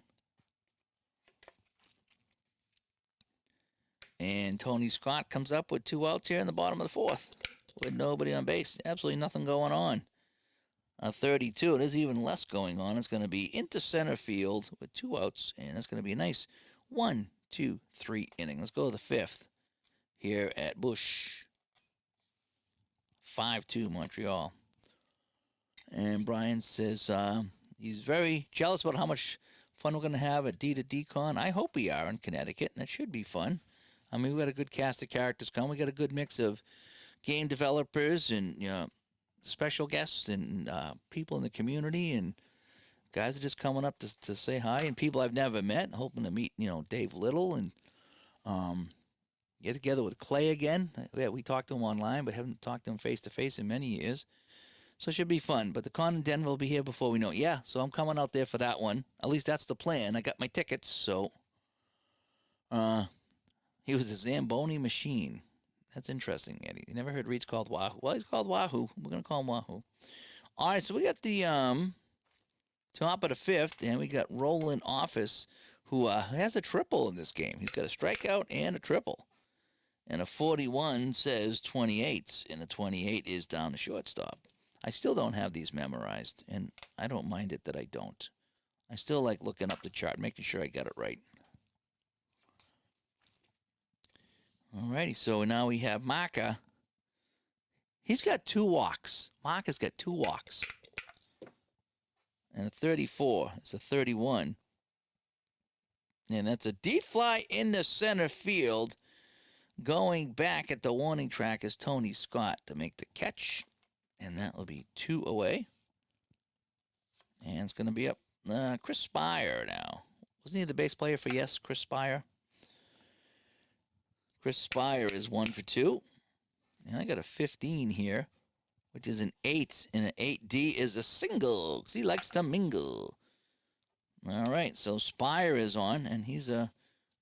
And Tony Scott comes up with two outs here in the bottom of the fourth with nobody on base. Absolutely nothing going on. 32. There's even less going on. It's going to be into center field with two outs, and that's going to be a nice 1, 2, 3 inning. Let's go to the fifth here at Busch. 5-2 Montreal. And Brian says he's very jealous about how much fun we're going to have at D2D-Con. I hope we are in Connecticut, and it should be fun. I mean, we got a good cast of characters come. We got a good mix of game developers and special guests and people in the community, and guys are just coming up to say hi, and people I've never met, hoping to meet Dave Little and get together with Clay again. We talked to him online, but haven't talked to him face to face in many years. So it should be fun. But the con in Denver will be here before we know it. Yeah, so I'm coming out there for that one. At least that's the plan. I got my tickets, so he was a Zamboni machine. That's interesting, Eddie. You never heard Reed's called Wahoo. Well, he's called Wahoo. We're going to call him Wahoo. All right, so we got the top of the fifth, and we got Roland Office, who has a triple in this game. He's got a strikeout and a triple. And a 41 says 28, and a 28 is down the shortstop. I still don't have these memorized, and I don't mind it that I don't. I still like looking up the chart, making sure I got it right. Alrighty, so now we have Maka. He's got 2 walks. Maka's got 2 walks. And a 34. It's a 31. And that's a deep fly in the center field. Going back at the warning track is Tony Scott to make the catch. And that will be 2 away. And it's going to be up Chris Spire now. Wasn't he the base player for yes, Chris Spire? Chris Spire is 1 for 2. And I got a 15 here, which is an 8. And an 8D is a single because he likes to mingle. All right, so Spire is on, and he's a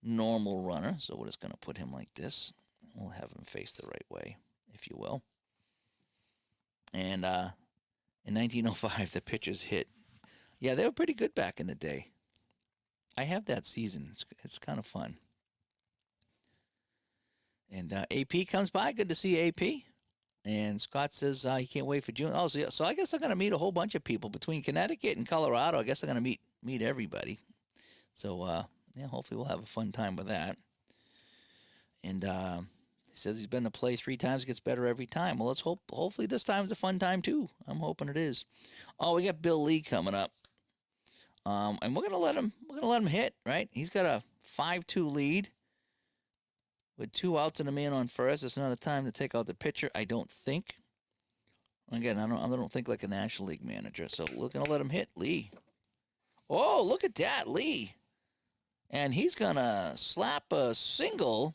normal runner. So we're just going to put him like this. We'll have him face the right way, if you will. And in 1905, the pitchers hit. Yeah, they were pretty good back in the day. I have that season. It's kind of fun. And AP comes by. Good to see AP. And Scott says he can't wait for June. Oh, so I guess I'm going to meet a whole bunch of people between Connecticut and Colorado. I guess I'm going to meet everybody. So, yeah, hopefully we'll have a fun time with that. And he says he's been to play 3 times, gets better every time. Well, let's hope. Hopefully this time is a fun time too. I'm hoping it is. Oh, we got Bill Lee coming up. And we're gonna let him hit, right? He's got a 5-2 lead with 2 outs and a man on first. It's not a time to take out the pitcher, I don't think. Again, I don't think like a National League manager. So we're gonna let him hit Lee. Oh, look at that, Lee. And he's gonna slap a single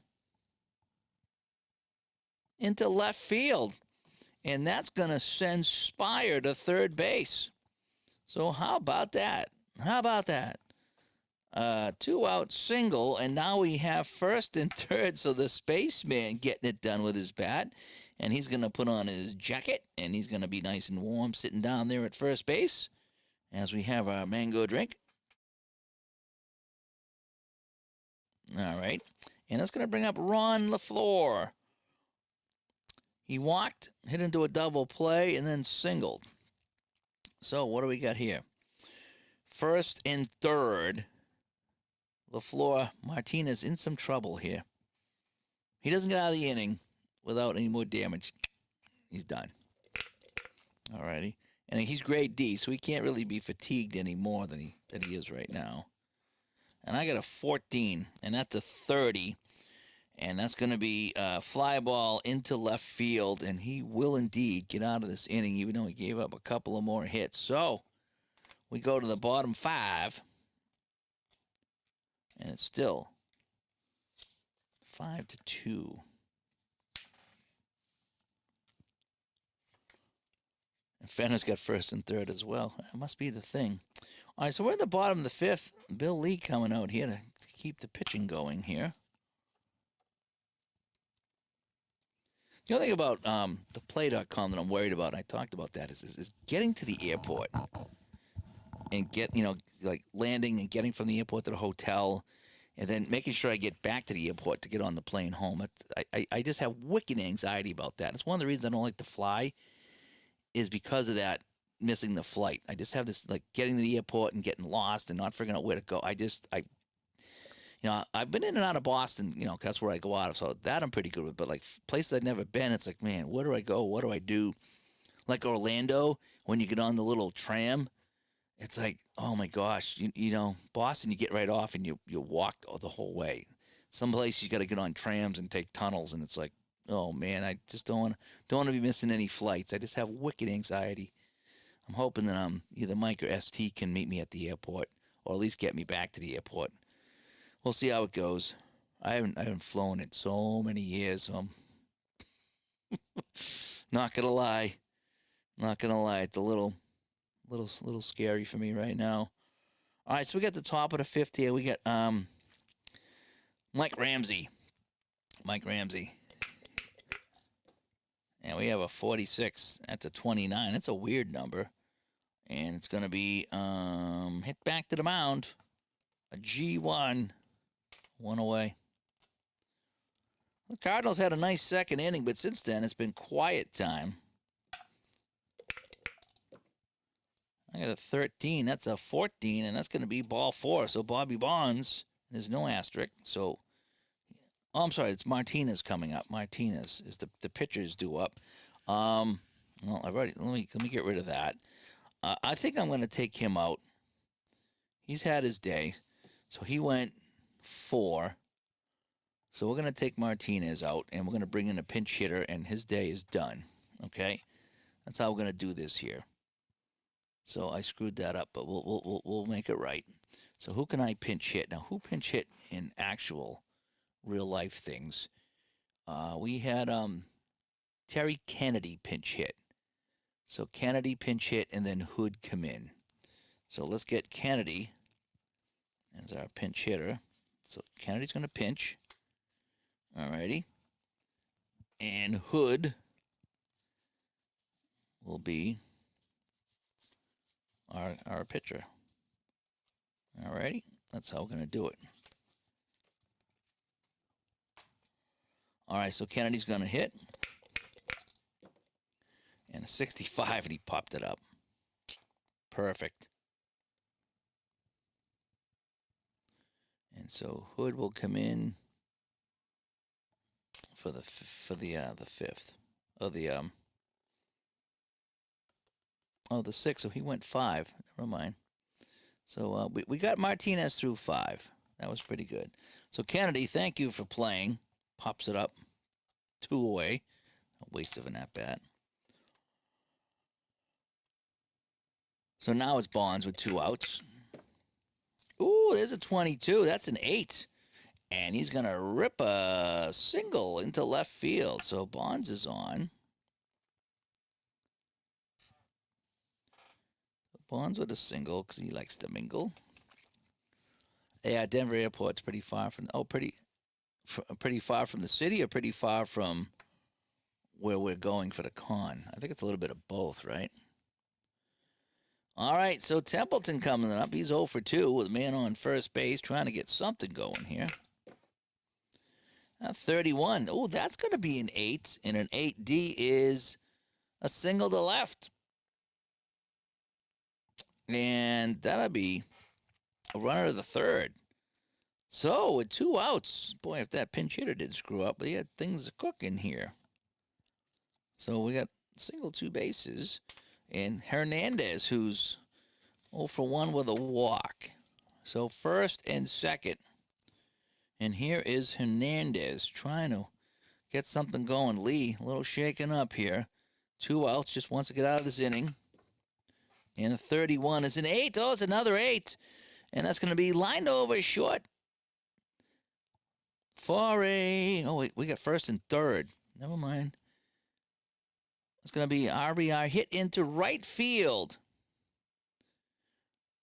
into left field. And that's gonna send Spire to third base. So how about that? How about that? 2-out single, and now we have first and third. So the spaceman getting it done with his bat, and he's gonna put on his jacket, and he's gonna be nice and warm sitting down there at first base as we have our mango drink. All right, and that's gonna bring up Ron LaFleur. He walked, hit into a double play, and then singled. So what do we got here? First and third. LaFleur, Martinez in some trouble here. He doesn't get out of the inning without any more damage. He's done. All righty. And he's grade D, so he can't really be fatigued any more than he is right now. And I got a 14, and that's a 30. And that's going to be a fly ball into left field, and he will indeed get out of this inning, even though he gave up a couple of more hits. So we go to the bottom 5. And it's still 5-2. And Fenner's got first and third as well. That must be the thing. All right, so we're at the bottom of the 5th. Bill Lee coming out here to keep the pitching going here. The other thing about the play.com that I'm worried about, and I talked about that, is getting to the airport and like landing and getting from the airport to the hotel, and then making sure I get back to the airport to get on the plane home. I just have wicked anxiety about that. It's one of the reasons I don't like to fly, is because of that, missing the flight. I just have this, like, getting to the airport and getting lost and not figuring out where to go. I've been in and out of Boston, 'cause that's where I go out of, so that I'm pretty good with. But, like, places I've never been, it's like, man, where do I go? What do I do? Like Orlando, when you get on the little tram, it's like, oh my gosh, Boston, you get right off and you walk the whole way. Some places you got to get on trams and take tunnels, and it's like, oh man, I just don't want to be missing any flights. I just have wicked anxiety. I'm hoping that either Mike or ST can meet me at the airport, or at least get me back to the airport. We'll see how it goes. I haven't flown in so many years, so I'm not gonna lie. It's a little scary for me right now. All right, so we got the top of the 5th here. We got Mike Ramsey. And we have a 46. That's a 29. That's a weird number. And it's going to be hit back to the mound. A G1. One away. The Cardinals had a nice second inning, but since then it's been quiet time. I got a 13. That's a 14, and that's going to be ball 4. So Bobby Bonds, there's no asterisk. So, I'm sorry, it's Martinez coming up. Martinez is the pitcher's due up. Well, I've already. Let me get rid of that. I think I'm going to take him out. He's had his day, so he went 4. So we're going to take Martinez out, and we're going to bring in a pinch hitter, and his day is done. Okay, that's how we're going to do this here. So I screwed that up, but we'll make it right. So who can I pinch hit? Now, who pinch hit in actual real life things? We had Terry Kennedy pinch hit. So Kennedy pinch hit, and then Hood come in. So let's get Kennedy as our pinch hitter. So Kennedy's going to pinch. All righty. And Hood will be our pitcher. All righty. That's how we're going to do it. All right, so Kennedy's going to hit. And a 65, and he popped it up. Perfect. And so Hood will come in for the 5th. The 6th. So he went 5. Never mind. So we got Martinez through 5. That was pretty good. So Kennedy, thank you for playing. Pops it up. 2 away. A waste of an at bat. So now it's Bonds with 2 outs. Ooh, there's a 22. That's an 8. And he's going to rip a single into left field. So Bonds is on. Bonds with a single because he likes to mingle. Yeah, Denver Airport's pretty far from. Pretty far from the city, or pretty far from where we're going for the con. I think it's a little bit of both, right? All right, so Templeton coming up. He's 0 for 2 with a man on first base, trying to get something going here. 31. Oh, that's going to be an 8, and an 8D is a single to left. And that'll be a runner to the third. So with 2 outs, boy, if that pinch hitter didn't screw up, but yeah, things are cooking here. So we got single 2 bases, and Hernandez, who's 0 for 1 with a walk. So first and second. And here is Hernandez trying to get something going. Lee, a little shaken up here. 2 outs, just wants to get out of this inning. And a 31 is an 8. Oh, it's another 8. And that's going to be lined over short. For a... Oh, wait, we got first and third. Never mind. It's going to be RBI hit into right field.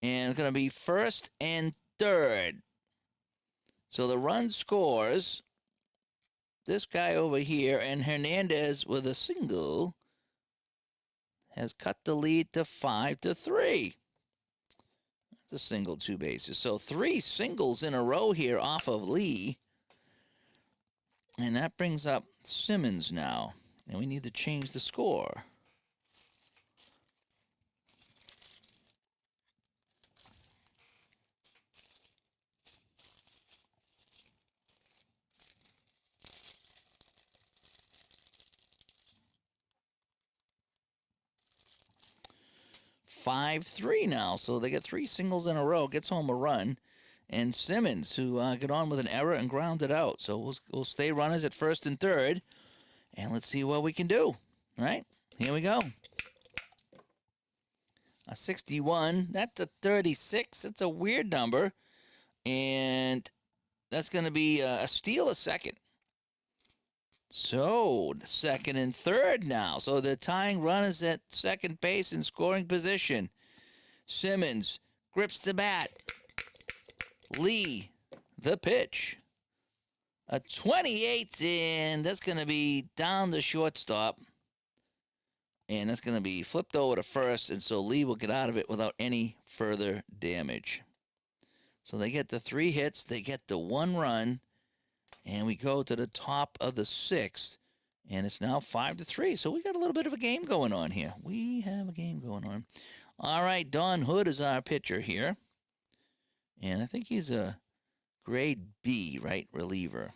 And it's going to be first and third. So the run scores. This guy over here, and Hernandez with a single has cut the lead to 5-3. That's a single 2 bases. So 3 singles in a row here off of Lee. And that brings up Simmons now. And we need to change the score. Five, 3 now. So they get 3 singles in a row, gets home a run. And Simmons, who got on with an error and grounded out. So we'll stay runners at first and third. And let's see what we can do. All right, here we go. A 61. That's a 36. It's a weird number. And that's going to be a steal a second. So, second and third now. So the tying run is at second base in scoring position. Simmons grips the bat. Lee, the pitch. A 28, and that's going to be down the shortstop. And that's going to be flipped over to first, and so Lee will get out of it without any further damage. So they get the 3 hits, they get the 1 run, and we go to the top of the 6th, and it's now 5-3. So we got a little bit of a game going on here. We have a game going on. All right, Don Hood is our pitcher here. And I think he's a grade B, right, reliever.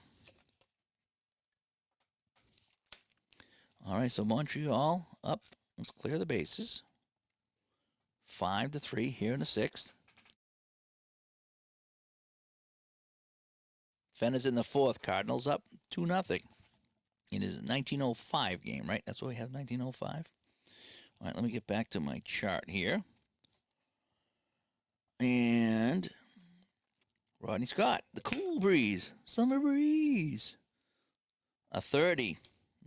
All right, so Montreal up. Let's clear the bases. 5-3 here in the 6th. Fenner's in the 4th. Cardinals up 2-0. It is a 1905 game, right? That's what we have, 1905. All right, let me get back to my chart here. And Rodney Scott, the cool breeze, summer breeze. A 30.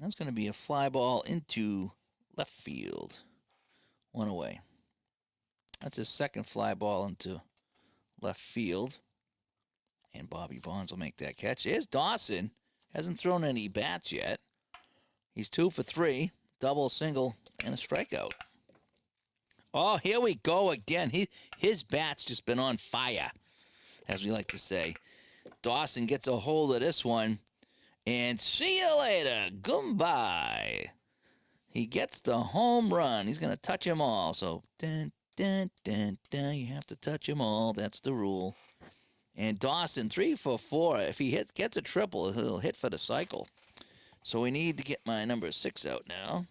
That's going to be a fly ball into left field. 1 away. That's his second fly ball into left field. And Bobby Bonds will make that catch. Here's Dawson. Hasn't thrown any bats yet. He's 2 for 3. Double, single, and a strikeout. Oh, here we go again. His bat's just been on fire, as we like to say. Dawson gets a hold of this one. And see you later. Goodbye. He gets the home run. He's going to touch them all. So, dun, dun, dun, dun. You have to touch them all. That's the rule. And Dawson, 3 for 4. If he gets a triple, he'll hit for the cycle. So we need to get my number 6 out now.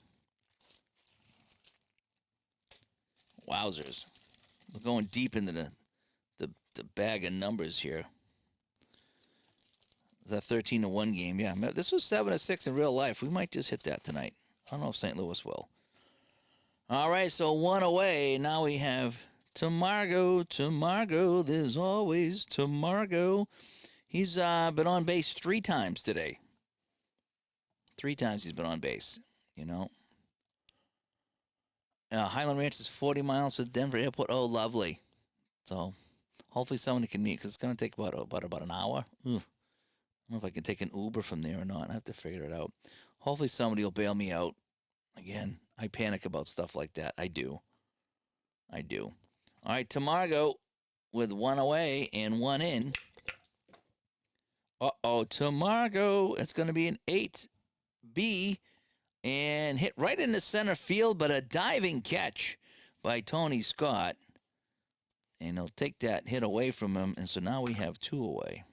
Wowzers. We're going deep into the bag of numbers here. The 13-1 game, yeah. This was 7-6 in real life. We might just hit that tonight. I don't know if St. Louis will. All right, so one away. Now we have Tamargo. There's always Tamargo. He's been on base 3 times today. 3 times he's been on base. You know, Highland Ranch is 40 miles to Denver Airport. Oh, lovely. So hopefully somebody can meet because it's going to take about an hour. Ooh, I don't know if I can take an Uber from there or not. I have to figure it out. Hopefully somebody will bail me out. Again, I panic about stuff like that. I do. All right, Tamargo with one away and one in. Tamargo. It's going to be an 8B and hit right into center field, but a diving catch by Tony Scott. And he'll take that hit away from him. And so now we have 2 away.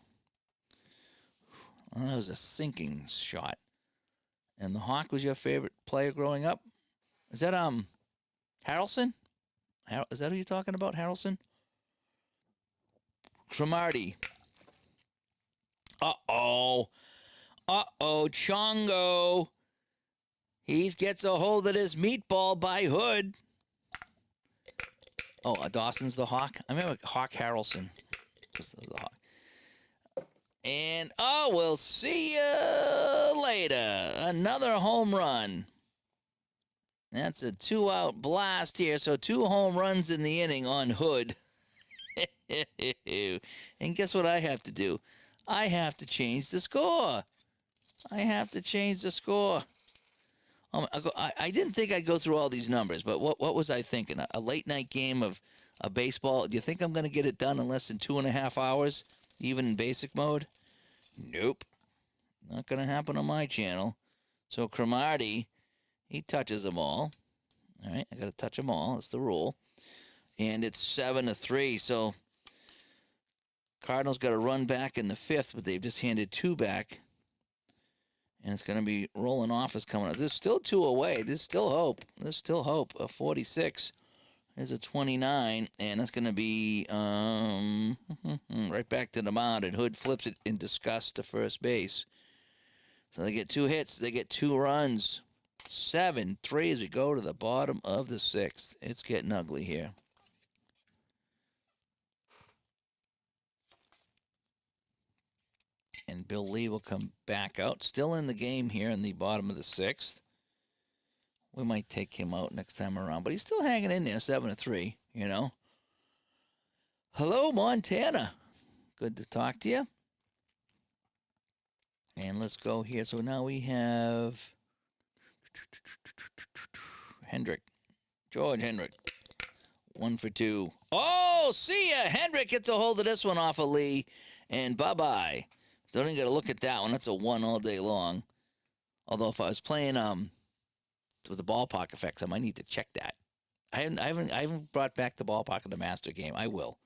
Well, that was a sinking shot. And the Hawk was your favorite player growing up? Is that Harrelson? Is that who you're talking about, Harrelson? Cromartie. Uh-oh, Chongo. He gets a hold of this meatball by Hood. Oh, Dawson's the Hawk? I remember Hawk Harrelson. The Hawk. And, we'll see you later. Another home run. That's a 2-out blast here. So 2 home runs in the inning on Hood. And guess what I have to do? I have to change the score. I didn't think I'd go through all these numbers, but what was I thinking? A late night game of baseball? Do you think I'm going to get it done in less than 2.5 hours, even in basic mode? Nope. Not going to happen on my channel. So Cromartie, he touches them all. All right, I got to touch them all. That's the rule. And it's 7-3. So Cardinals got a run back in the 5th, but they've just handed 2 back. And it's going to be rolling off is coming up. There's still 2 away. There's still hope. A 46 is a 29, and that's going to be right back to the mound. And Hood flips it in disgust to first base. So they get 2 hits. They get 2 runs. 7-3 as we go to the bottom of the 6th. It's getting ugly here. And Bill Lee will come back out. Still in the game here in the bottom of the 6th. We might take him out next time around, but he's still hanging in there, 7-3, you know. Hello, Montana. Good to talk to you. And let's go here. So now we have Hendrick. George Hendrick. 1 for 2. Oh, see ya. Hendrick gets a hold of this one off of Lee. And bye-bye. Don't even got to look at that one. That's a 1 all day long. Although if I was playing with the ballpark effects, I might need to check that. I haven't brought back the ballpark in the master game. I will.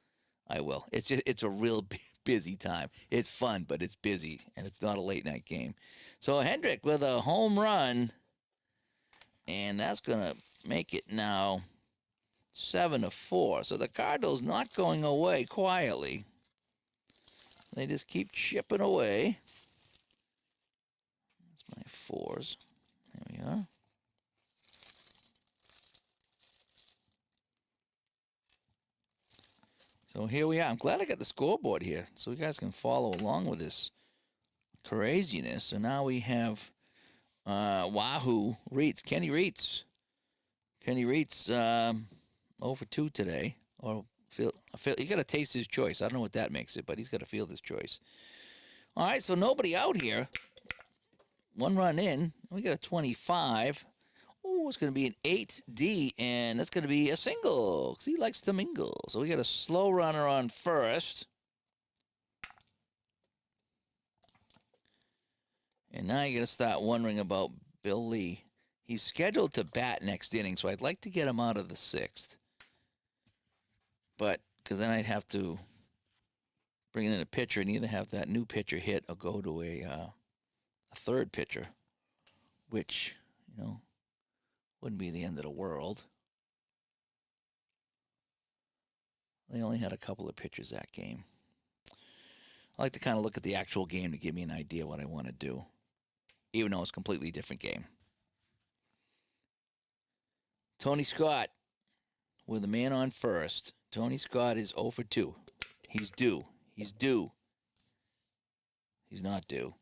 It's a real busy time. It's fun, but it's busy, and it's not a late night game. So Hendrick with a home run, and that's gonna make it now 7-4. So the Cardinals not going away quietly. They just keep chipping away. That's my 4s. There we are. So here we are. I'm glad I got the scoreboard here so you guys can follow along with this craziness. So now we have Wahoo Reitz. Kenny Reitz. 0 for 2 today. Or you got to taste his choice. I don't know what that makes it, but he's got to feel this choice. All right, so nobody out here. 1 run in. We got a 25. Oh, it's going to be an 8D, and that's going to be a single because he likes to mingle. So we got a slow runner on first. And now you got to start wondering about Bill Lee. He's scheduled to bat next inning, so I'd like to get him out of the 6th. But, because then I'd have to bring in a pitcher and either have that new pitcher hit or go to a third pitcher, which, you know, wouldn't be the end of the world. They only had a couple of pitchers that game. I like to kind of look at the actual game to give me an idea what I want to do, even though it's a completely different game. Tony Scott with a man on first. Tony Scott is 0 for 2. He's due. He's due. He's not due.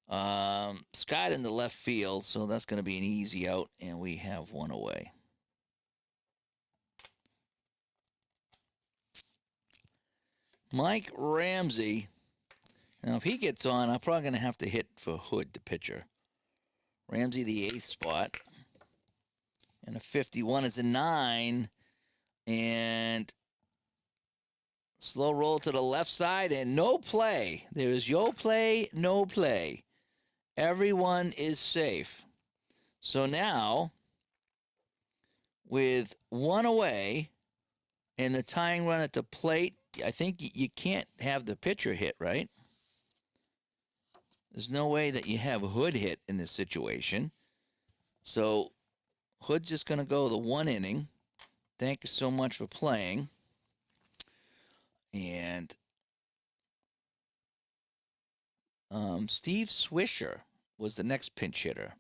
Scott in the left field, so that's going to be an easy out, and we have one away. Mike Ramsey. Now, if he gets on, I'm probably going to have to hit for Hood, the pitcher. Ramsey, the 8th spot. And a 51 is a 9. And slow roll to the left side and no play. There is yo play, no play. Everyone is safe. So now, with one away and the tying run at the plate, I think you can't have the pitcher hit, right? There's no way that you have Hood hit in this situation. So Hood's just going to go the 1 inning. Thank you so much for playing. And Steve Swisher was the next pinch hitter.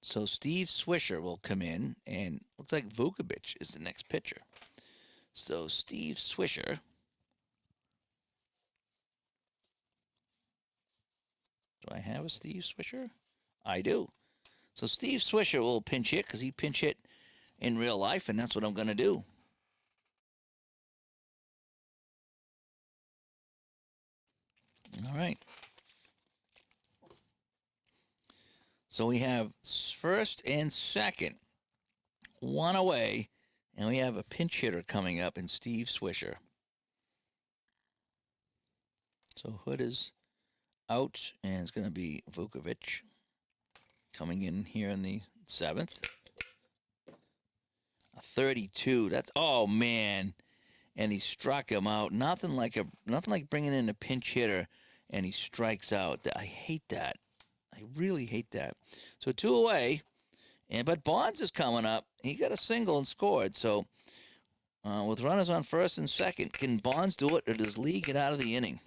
So Steve Swisher will come in, and looks like Vukovic is the next pitcher. So Steve Swisher. Do I have a Steve Swisher? I do. So Steve Swisher will pinch hit because he pinch hit in real life, and that's what I'm going to do. All right. So we have first and second, one away, and we have a pinch hitter coming up in Steve Swisher. So Hood is out, and it's going to be Vukovic coming in here in the 7th. A 32. That's, oh man, and he struck him out. Nothing like bringing in a pinch hitter, and he strikes out. I hate that. I really hate that. So 2 away, but Bonds is coming up. He got a single and scored. So with runners on first and second, can Bonds do it, or does Lee get out of the inning?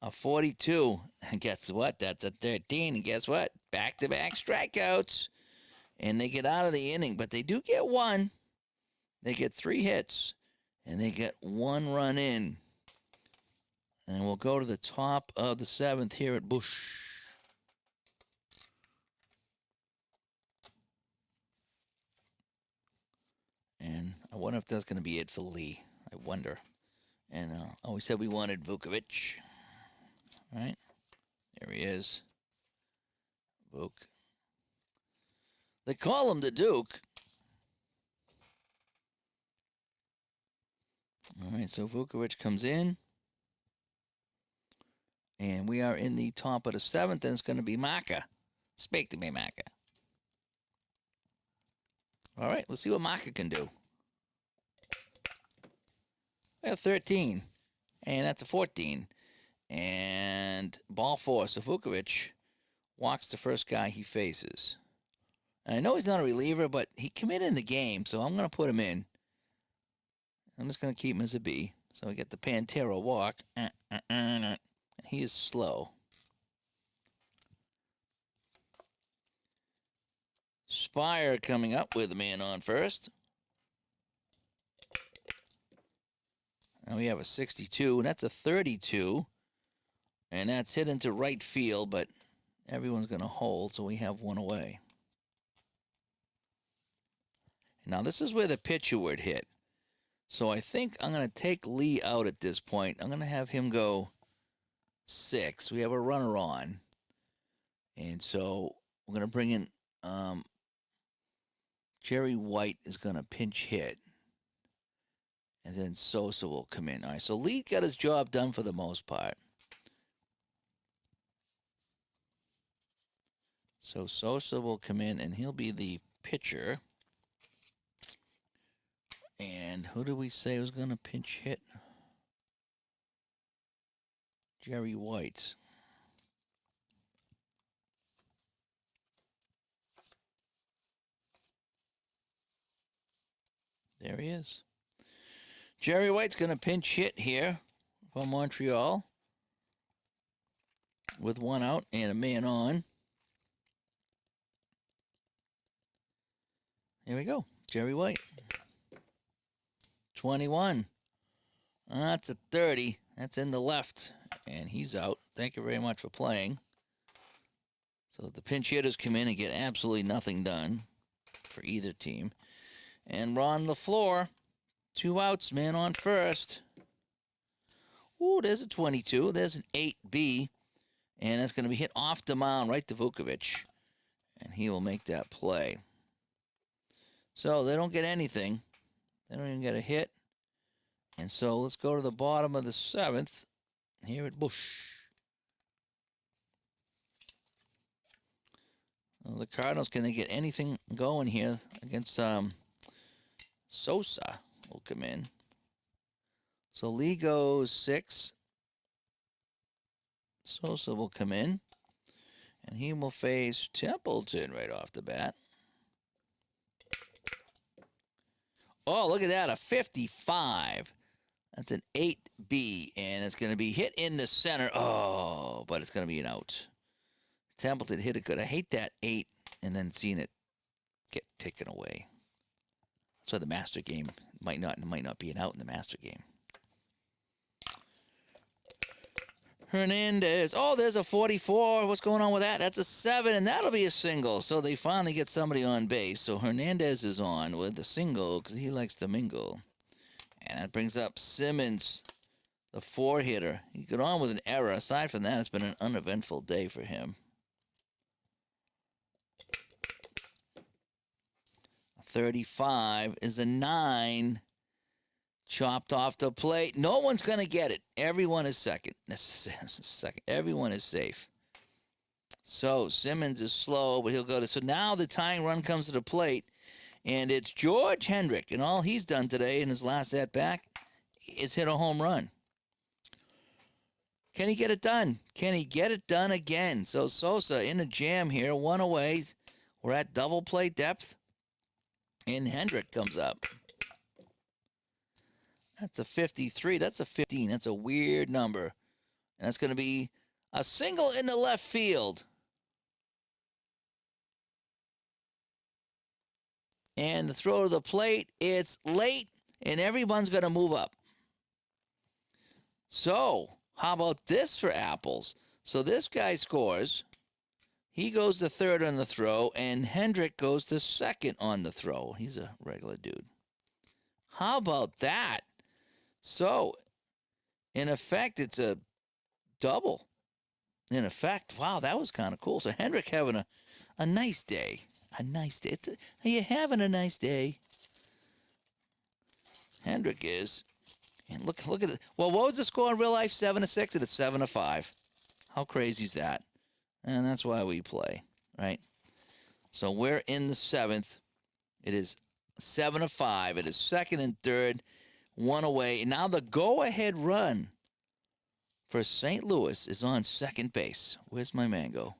A 42. And guess what? That's a 13. And guess what? Back-to-back strikeouts. And they get out of the inning, but they do get one. They get 3 hits, and they get 1 run in. And we'll go to the top of the 7th here at Busch. And I wonder if that's going to be it for Lee. I wonder. And we said we wanted Vukovic. All right. There he is. Vuk. They call him the Duke. All right, so Vukovic comes in. And we are in the top of the 7th, and it's going to be Maka. Speak to me, Maka. All right, let's see what Maka can do. We have 13, and that's a 14. And ball 4, so Vukovic walks the first guy he faces. And I know he's not a reliever, but he committed in the game, so I'm going to put him in. I'm just going to keep him as a B. So we get the Pantera walk. He is slow. Spire coming up with a man on first. Now we have a 62, and that's a 32. And that's hit into right field, but everyone's going to hold, so we have 1 away. Now this is where the pitcher would hit. So I think I'm going to take Lee out at this point. I'm going to have him go 6. We have a runner on. And so we're going to bring in Jerry White is going to pinch hit. And then Sosa will come in. All right, so Lee got his job done for the most part. So Sosa will come in, and he'll be the pitcher. And who do we say was going to pinch hit? Jerry White. There he is. Jerry White's going to pinch hit here for Montreal with 1 out and a man on. Here we go. Jerry White. 21. That's a 30. That's in the left. And he's out. Thank you very much for playing. So the pinch hitters come in and get absolutely nothing done for either team. And Ron LaFleur, 2 outs, man on first. Ooh, there's a 22. There's an 8B. And that's going to be hit off the mound right to Vukovic. And he will make that play. So they don't get anything. They don't even get a hit. And so let's go to the bottom of the 7th. Here at Bush. Well, the Cardinals, can they get anything going here against Sosa will come in. So Lee goes 6. Sosa will come in. And he will face Templeton right off the bat. Oh, look at that, a 55. That's an 8B, and it's going to be hit in the center. Oh, but it's going to be an out. Templeton hit it good. I hate that 8 and then seeing it get taken away. That's why the Master game might not be an out in the Master game. Hernandez. Oh, there's a 44. What's going on with that? That's a 7, and that'll be a single. So they finally get somebody on base. So Hernandez is on with the single because he likes to mingle. And that brings up Simmons, the 4-hitter. He got on with an error. Aside from that, it's been an uneventful day for him. 35 is a 9. Chopped off the plate. No one's going to get it. Everyone is second. Everyone is safe. So Simmons is slow, but he'll go to. So now the tying run comes to the plate, and it's George Hendrick. And all he's done today in his last at bat is hit a home run. Can he get it done? Can he get it done again? So Sosa in a jam here, 1 away. We're at double play depth, and Hendrick comes up. That's a 53. That's a 15. That's a weird number. And that's going to be a single in the left field. And the throw to the plate, it's late, and everyone's going to move up. So, how about this for Apples? So this guy scores. He goes to third on the throw, and Hendrick goes to second on the throw. He's a regular dude. How about that? So, in effect, it's a double. In effect, wow, that was kind of cool. So Hendrick having a nice day. A nice day. Are you having a nice day? Hendrick is. And look at it. Well, what was the score in real life? 7-6, and it's 7-5. How crazy is that? And that's why we play, right? So we're in the 7th. It is 7-5. It is second and third. 1 away. And now the go-ahead run for St. Louis is on second base. Where's my mango?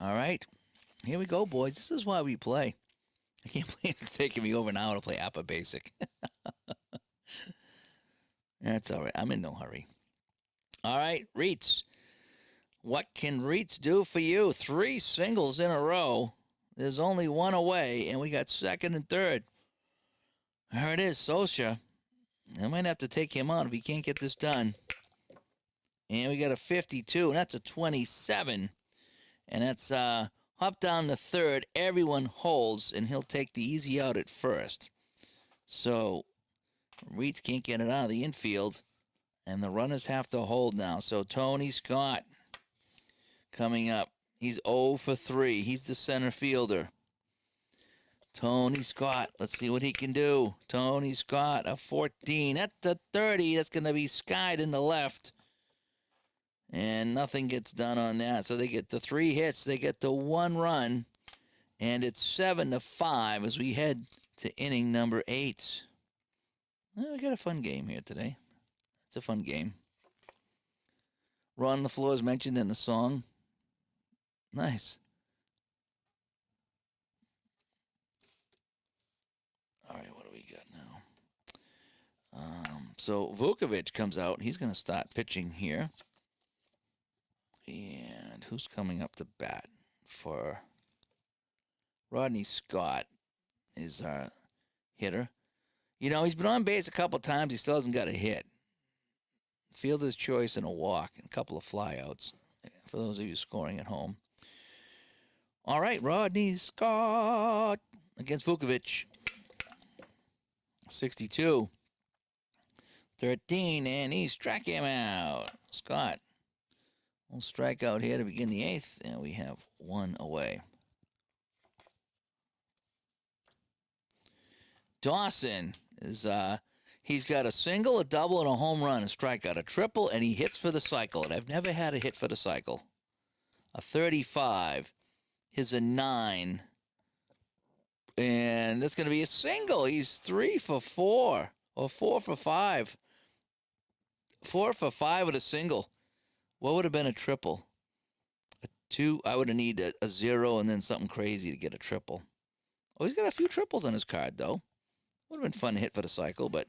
All right. Here we go, boys. This is why we play. I can't believe it's taking me over an hour to play Appa Basic. That's all right. I'm in no hurry. All right, Reeds. What can Reeds do for you? 3 singles in a row. There's only 1 away, and we got second and third. There it is, Sosa. I might have to take him out if he can't get this done. And we got a 52, and that's a 27. And that's hop down to third. Everyone holds, and he'll take the easy out at first. So Reeds can't get it out of the infield, and the runners have to hold now. So Tony Scott coming up. He's 0 for 3. He's the center fielder. Tony Scott, let's see what he can do. Tony Scott, a 14. That's a 30. That's going to be skied in the left. And nothing gets done on that. So they get the 3 hits. They get the 1 run. And it's 7-5 as we head to inning number 8. Well, we got a fun game here today. It's a fun game. Ron LaFleur is mentioned in the song. Nice. All right, what do we got now? So Vukovic comes out. He's going to start pitching here. And who's coming up to bat for Rodney Scott is our hitter. You know, he's been on base a couple times. He still hasn't got a hit. Fielder's choice and a walk and a couple of flyouts for those of you scoring at home. All right, Rodney Scott against Vukovic. 62. 13, and he struck him out. Scott will strike out here to begin the 8th, and we have one away. Dawson is he's got a single, a double, and a home run, a strikeout, a triple, and he hits for the cycle. And I've never had a hit for the cycle. A 35. Here's a 9. And that's going to be a single. He's 3 for 4 or 4 for 5. 4 for 5 with a single. What would have been a triple? A 2. I would have needed a 0 and then something crazy to get a triple. Oh, he's got a few triples on his card, though. Would have been fun to hit for the cycle, but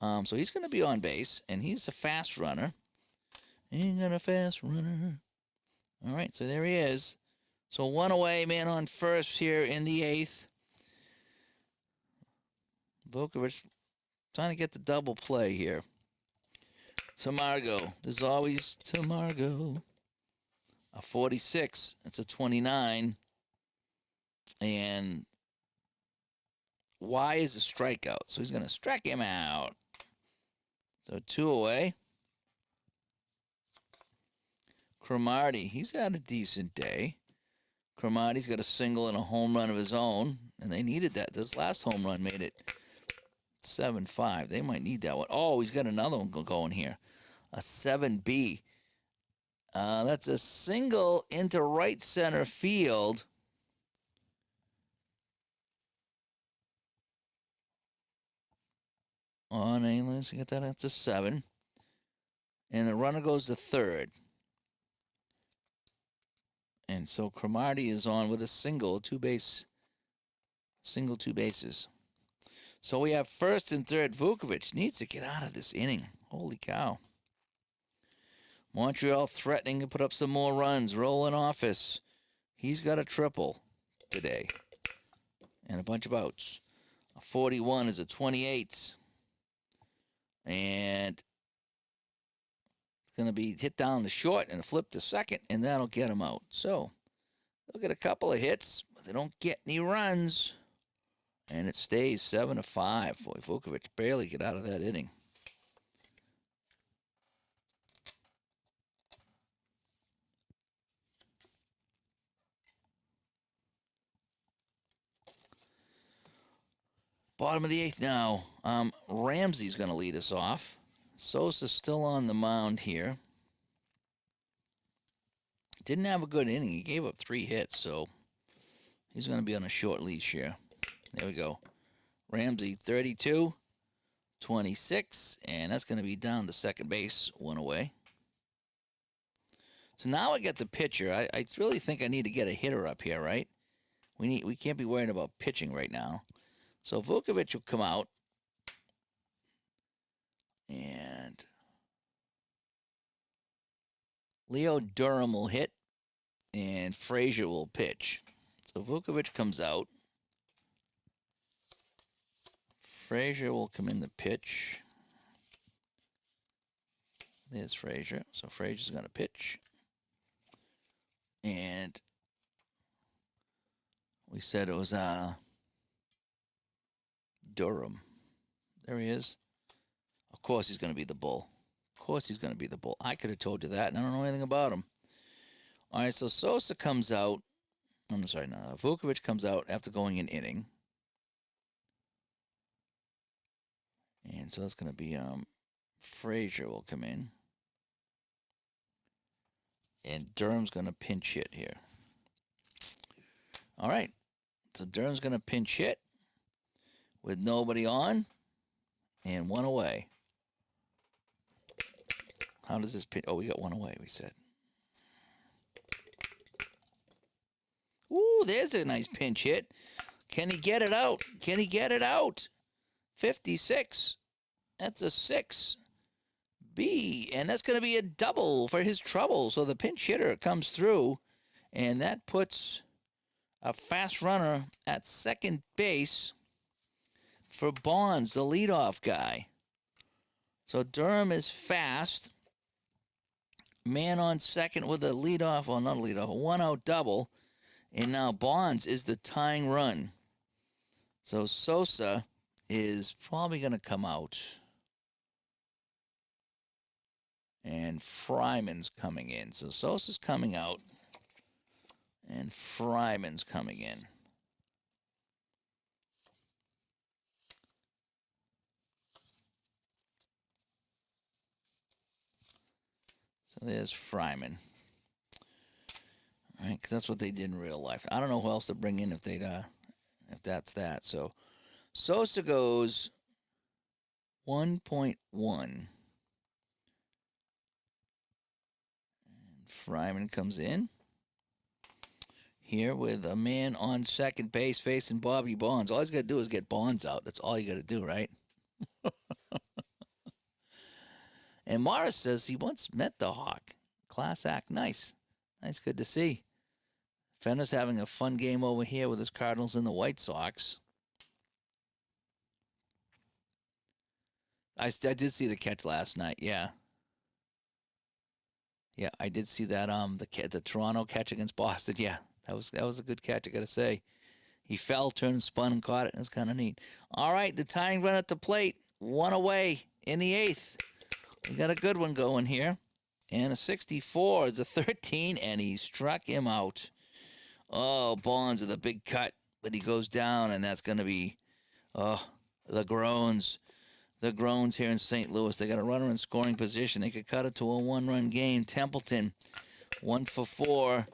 so he's going to be on base, and he's a fast runner. Ain't got a fast runner. All right, so there he is. So one away, man on first here in the 8th. Vukovic trying to get the double play here. Tamargo. There's always Tamargo. A 46. It's a 29. And Y is a strikeout. So he's going to strike him out. So 2 away. Cromartie. He's had a decent day. Cromartie's got a single and a home run of his own. And they needed that. This last home run made it 7-5. They might need that one. Oh, he's got another one going here. A 7B. That's a single into right center field. On let's get that. That's a 7. And the runner goes to third. And so Cromartie is on with a single, 2 bases. So we have first and third. Vukovic needs to get out of this inning. Holy cow. Montreal threatening to put up some more runs. Roland Office. He's got a triple today. And a bunch of outs. A 41 is a 28. And it's going to be hit down the short and flip to second, and that'll get him out. So they'll get a couple of hits, but they don't get any runs. And it stays 7-5. Boy, Vukovic barely get out of that inning. Bottom of the 8th now. Ramsey's going to lead us off. Sosa's still on the mound here. Didn't have a good inning. He gave up 3 hits, so he's going to be on a short leash here. There we go. Ramsey, 32, 26, and that's going to be down to second base, 1 away. So now I get the pitcher. I really think I need to get a hitter up here, right? We can't be worried about pitching right now. So Vukovic will come out. And Leo Durham will hit. And Frazier will pitch. So Vukovic comes out. Frazier will come in to pitch. There's Frazier. So Frazier's going to pitch. And we said it was Durham. There he is. Of course he's going to be the bull. I could have told you that, and I don't know anything about him. All right, so Sosa comes out. I'm sorry, no. Vukovic comes out after going an inning. And so that's going to be Frazier will come in. And Durham's going to pinch hit here. All right. So Durham's going to pinch hit with nobody on and 1 away. How does this pitch? Oh, we got 1 away, we said. Ooh, there's a nice pinch hit. Can he get it out? 56. That's a 6B. And that's going to be a double for his trouble. So the pinch hitter comes through, and that puts a fast runner at second base for Bonds, the leadoff guy. So Durham is fast. Man on second with a leadoff, well, not a leadoff, a one-out double. And now Bonds is the tying run. So Sosa is probably going to come out. And Fryman's coming in. So Sosa's coming out. And Fryman's coming in. So there's Fryman. All right, because that's what they did in real life. I don't know who else to bring in if they'd if that's that. So Sosa goes 1.1. And Fryman comes in here with a man on second base facing Bobby Bonds. All he's got to do is get Bonds out. That's all you got to do, right? And Morris says he once met the Hawk. Class act. Nice. Nice. Good to see. Fenner's having a fun game over here with his Cardinals and the White Sox. I did see the catch last night. Yeah. Yeah, I did see that. The Toronto catch against Boston. Yeah, that was a good catch. I gotta say, he fell, turned, spun, and caught it. It was kind of neat. All right, the tying run at the plate, one away in the eighth. We got a good one going here, and a 64 is a 13, and he struck him out. Oh, Bonds with a big cut, but he goes down, and that's gonna be, the groans. The groans here in St. Louis. They got a runner in scoring position. They could cut it to a one-run game. Templeton, 1 for 4.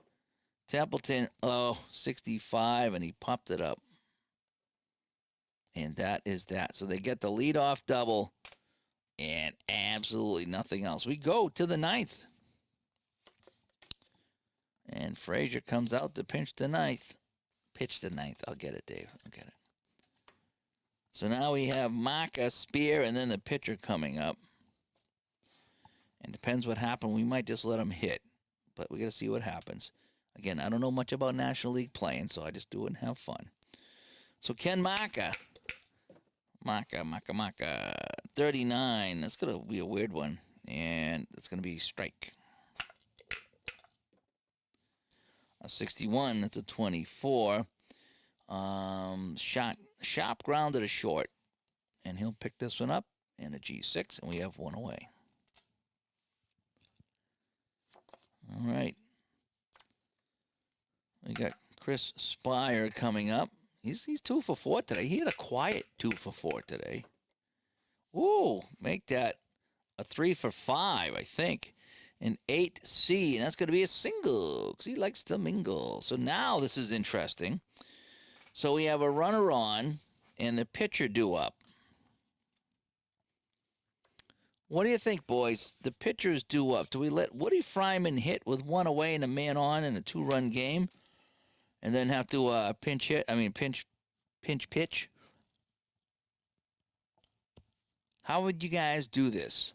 Templeton, 65, and he popped it up. And that is that. So they get the leadoff double and absolutely nothing else. We go to the ninth. And Frazier comes out to pinch the ninth. Pitch the ninth. I'll get it, Dave. I'll get it. So now we have Maka, Spear, and then the pitcher coming up. And depends what happened. We might just let him hit. But we got to see what happens. Again, I don't know much about National League playing, so I just do it and have fun. So Ken Maka. Maka. 39. That's going to be a weird one. And it's going to be strike. A 61. That's a 24. Sharp ground to short. And he'll pick this one up in a G6, and we have one away. All right. We got Chris Spire coming up. He's 2 for 4 today. He had a quiet 2 for 4 today. Ooh, make that a 3 for 5, I think. An 8C, and that's going to be a single because he likes to mingle. So now this is interesting. So we have a runner on and the pitcher due up. What do you think, boys? The pitcher is due up. Do we let Woody Fryman hit with one away and a man on in a 2-run game and then have to pinch pitch? How would you guys do this?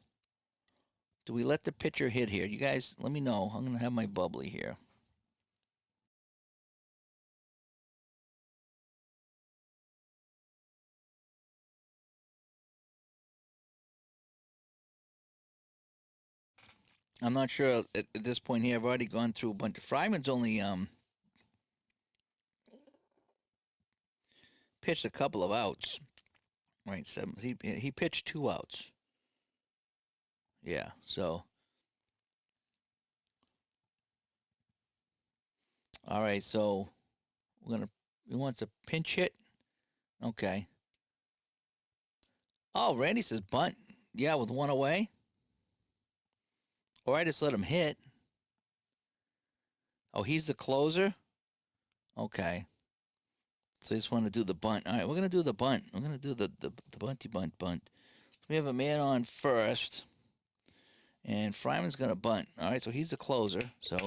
Do we let the pitcher hit here? You guys, let me know. I'm going to have my bubbly here. I'm not sure at this point here. I've already gone through a bunch of Fryman's only pitched a couple of outs. Right, 7. He pitched 2 outs. Yeah, so all right, so he wants a pinch hit. Okay. Oh, Randy says bunt. Yeah, with one away. Or I just let him hit. Oh, he's the closer? Okay. So I just want to do the bunt. All right, we're going to do the bunt. We're going to do the bunty bunt. So we have a man on first. And Fryman's going to bunt. All right, so he's the closer. So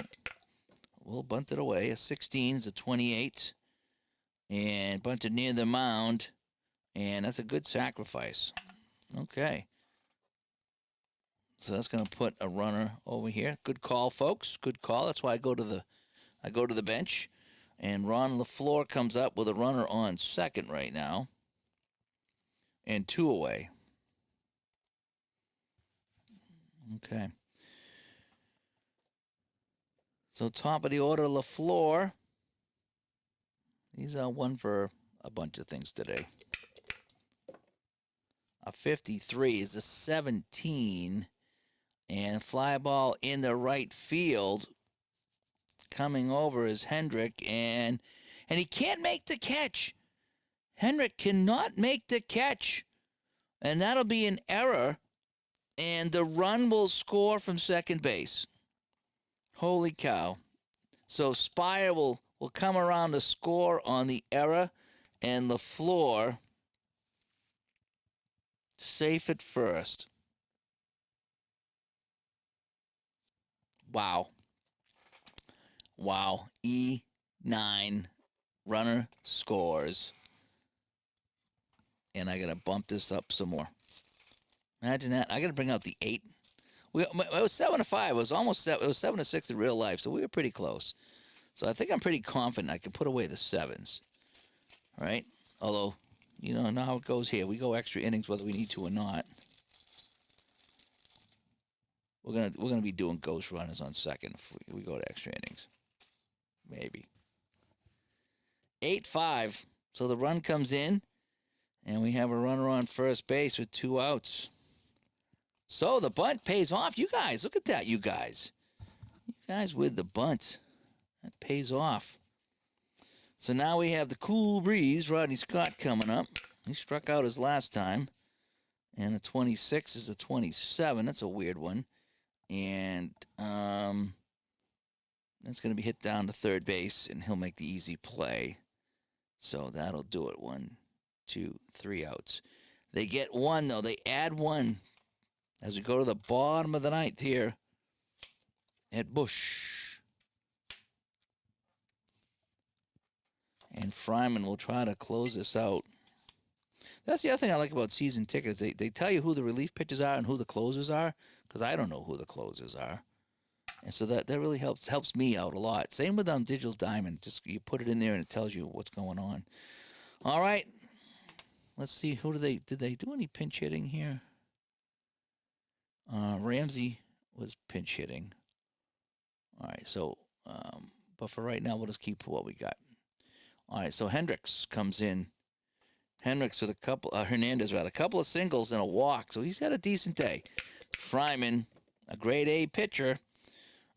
we'll bunt it away. A 16 is a 28. And bunted near the mound. And that's a good sacrifice. Okay. So that's going to put a runner over here. Good call, folks. Good call. That's why I go to the bench. And Ron LaFleur comes up with a runner on second right now. And 2 away. Okay. So top of the order, LaFleur. He's one for a bunch of things today. A 53 is a 17. And fly ball in the right field. Coming over is Hendrick. And he can't make the catch. Hendrick cannot make the catch. And that'll be an error. And the run will score from second base. Holy cow. So Spire will come around to score on the error. And LaFleur safe at first. Wow. E9 runner scores. And I got to bump this up some more. Imagine that. I got to bring out the 8. It was 7-5. It was almost 7. It was 7-6 in real life, so we were pretty close. So I think I'm pretty confident I can put away the 7s. All right? Although, you know how it goes here. We go extra innings whether we need to or not. We're gonna be doing ghost runners on second if we go to extra innings. Maybe. 8-5. So the run comes in, and we have a runner on first base with 2 outs. So the bunt pays off. You guys, look at that, you guys. You guys with the bunt. That pays off. So now we have the cool breeze, Rodney Scott, coming up. He struck out his last time. And a 26 is a 27. That's a weird one. And that's going to be hit down to third base, and he'll make the easy play. So that'll do it. 1, 2, 3 outs. They get 1, though. They add 1 as we go to the bottom of the ninth here at Busch. And Fryman will try to close this out. That's the other thing I like about season tickets. They tell you who the relief pitchers are and who the closers are, because I don't know who the closers are. And so that really helps me out a lot. Same with Digital Diamond. Just you put it in there and it tells you what's going on. All right. Let's see. Did they do any pinch hitting here? Ramsey was pinch hitting. All right. So, but for right now, we'll just keep what we got. All right. So Hendricks comes in. Hendricks with a couple. Hernandez a couple of singles and a walk. So he's had a decent day. Fryman, a grade A pitcher.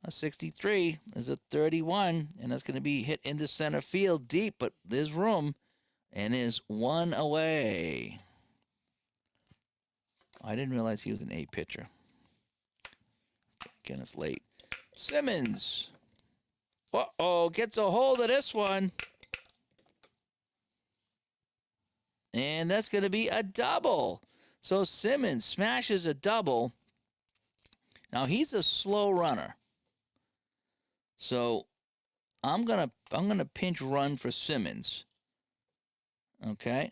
A 63 is a 31, and that's going to be hit into center field deep, but there's room, and is 1 away. I didn't realize he was an A pitcher. Again, it's late. Simmons. Uh-oh, gets a hold of this one. And that's going to be a double. So Simmons smashes a double. Now, he's a slow runner. So I'm gonna pinch run for Simmons. Okay?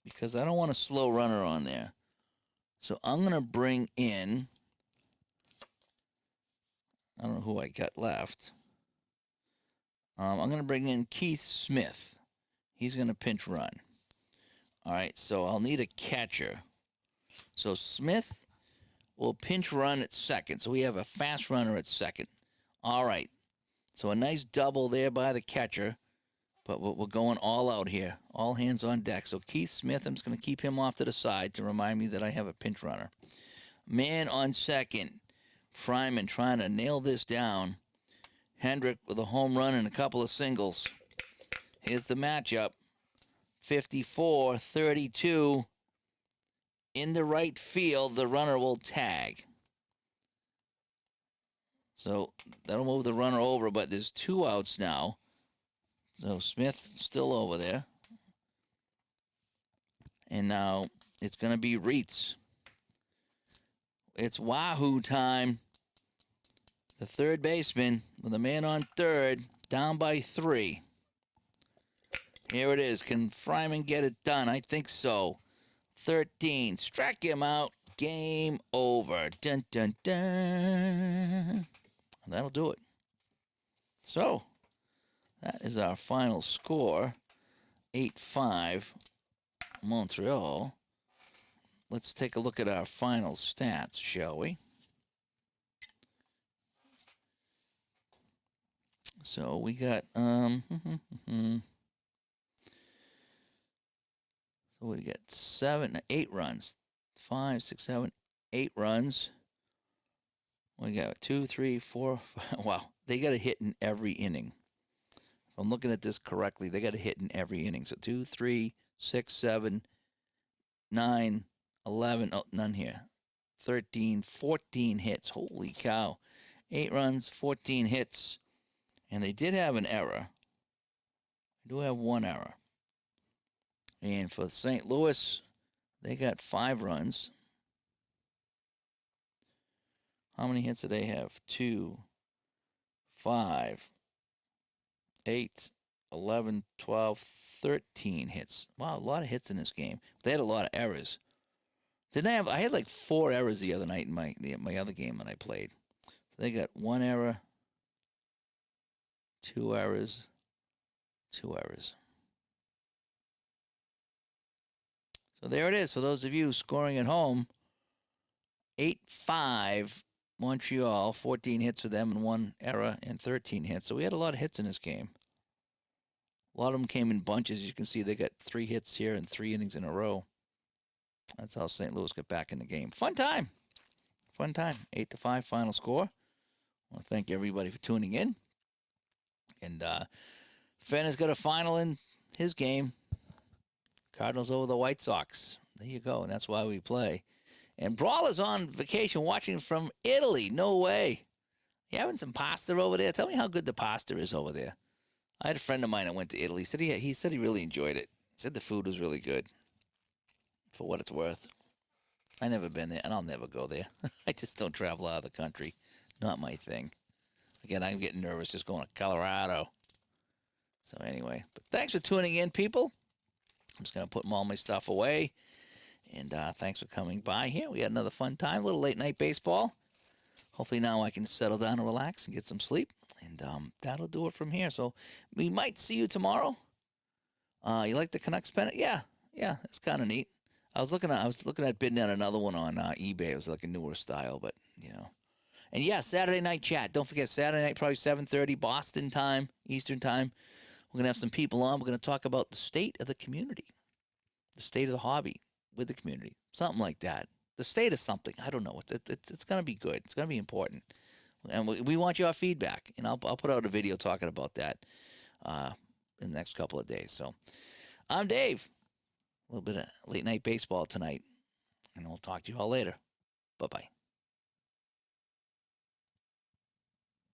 Because I don't want a slow runner on there. So I'm gonna bring in, I don't know who I got left. I'm gonna bring in Keith Smith. He's gonna pinch run. All right, so I'll need a catcher. So Smith will pinch run at second. So we have a fast runner at second. All right. So a nice double there by the catcher. But we're going all out here. All hands on deck. So Keith Smith, I'm just going to keep him off to the side to remind me that I have a pinch runner. Man on second. Fryman trying to nail this down. Hendrick with a home run and a couple of singles. Here's the matchup. 54-32. In the right field, the runner will tag. So that'll move the runner over, but there's 2 outs now. So Smith still over there. And now it's going to be Reitz. It's Wahoo time. The third baseman with a man on third, down by 3. Here it is. Can Fryman get it done? I think so. 13. Strike him out. Game over. Dun, dun, dun. That'll do it. So, That is our final score. 8-5 Montreal. Let's take a look at our final stats, shall we? So we got so we got 8 runs. 5, 6, 7, 8 runs. We got 2, 3, 4, 5. Wow, they got a hit in every inning. If I'm looking at this correctly, they got a hit in every inning. So 2, 3, 6, 7, 9, 11. Oh, none here. 13, 14 hits. Holy cow. 8 runs, 14 hits. And they did have an error. They do have one error. And for St. Louis, they got 5 runs. How many hits do they have? 2, 5, 8, 11, 12, 13 hits. Wow, a lot of hits in this game. They had a lot of errors. I had like 4 errors the other night in my other game that I played. So they got 1 error, 2 errors, 2 errors. So there it is for those of you scoring at home. 8-5 Montreal, 14 hits for them and 1 error and 13 hits. So we had a lot of hits in this game. A lot of them came in bunches. As you can see, they got 3 hits here and 3 innings in a row. That's how St. Louis got back in the game. Fun time. Fun time. 8-5 final score. I want to thank everybody for tuning in. And Fenn has got a final in his game. Cardinals over the White Sox. There you go. And that's why we play. And Brawl is on vacation watching from Italy. No way. You having some pasta over there? Tell me how good the pasta is over there. I had a friend of mine that went to Italy. He said he really enjoyed it. He said the food was really good, for what it's worth. I never been there, and I'll never go there. I just don't travel out of the country. Not my thing. Again, I'm getting nervous just going to Colorado. So anyway, but thanks for tuning in, people. I'm just going to put all my stuff away. And thanks for coming by here. We had another fun time, a little late night baseball. Hopefully now I can settle down and relax and get some sleep. And that'll do it from here. So we might see you tomorrow. You like the Canucks pennant? Yeah, it's kind of neat. I was looking at bidding on another one on eBay. It was like a newer style, but you know. And yeah, Saturday night chat. Don't forget Saturday night, probably 7:30 Boston time, Eastern time. We're gonna have some people on. We're gonna talk about the state of the community, the state of the hobby with the community, something like that. The state of something. I don't know. It's gonna be good. It's gonna be important, and we want your feedback. And I'll put out a video talking about that in the next couple of days. So I'm Dave. A little bit of late night baseball tonight, and we'll talk to you all later. Bye bye.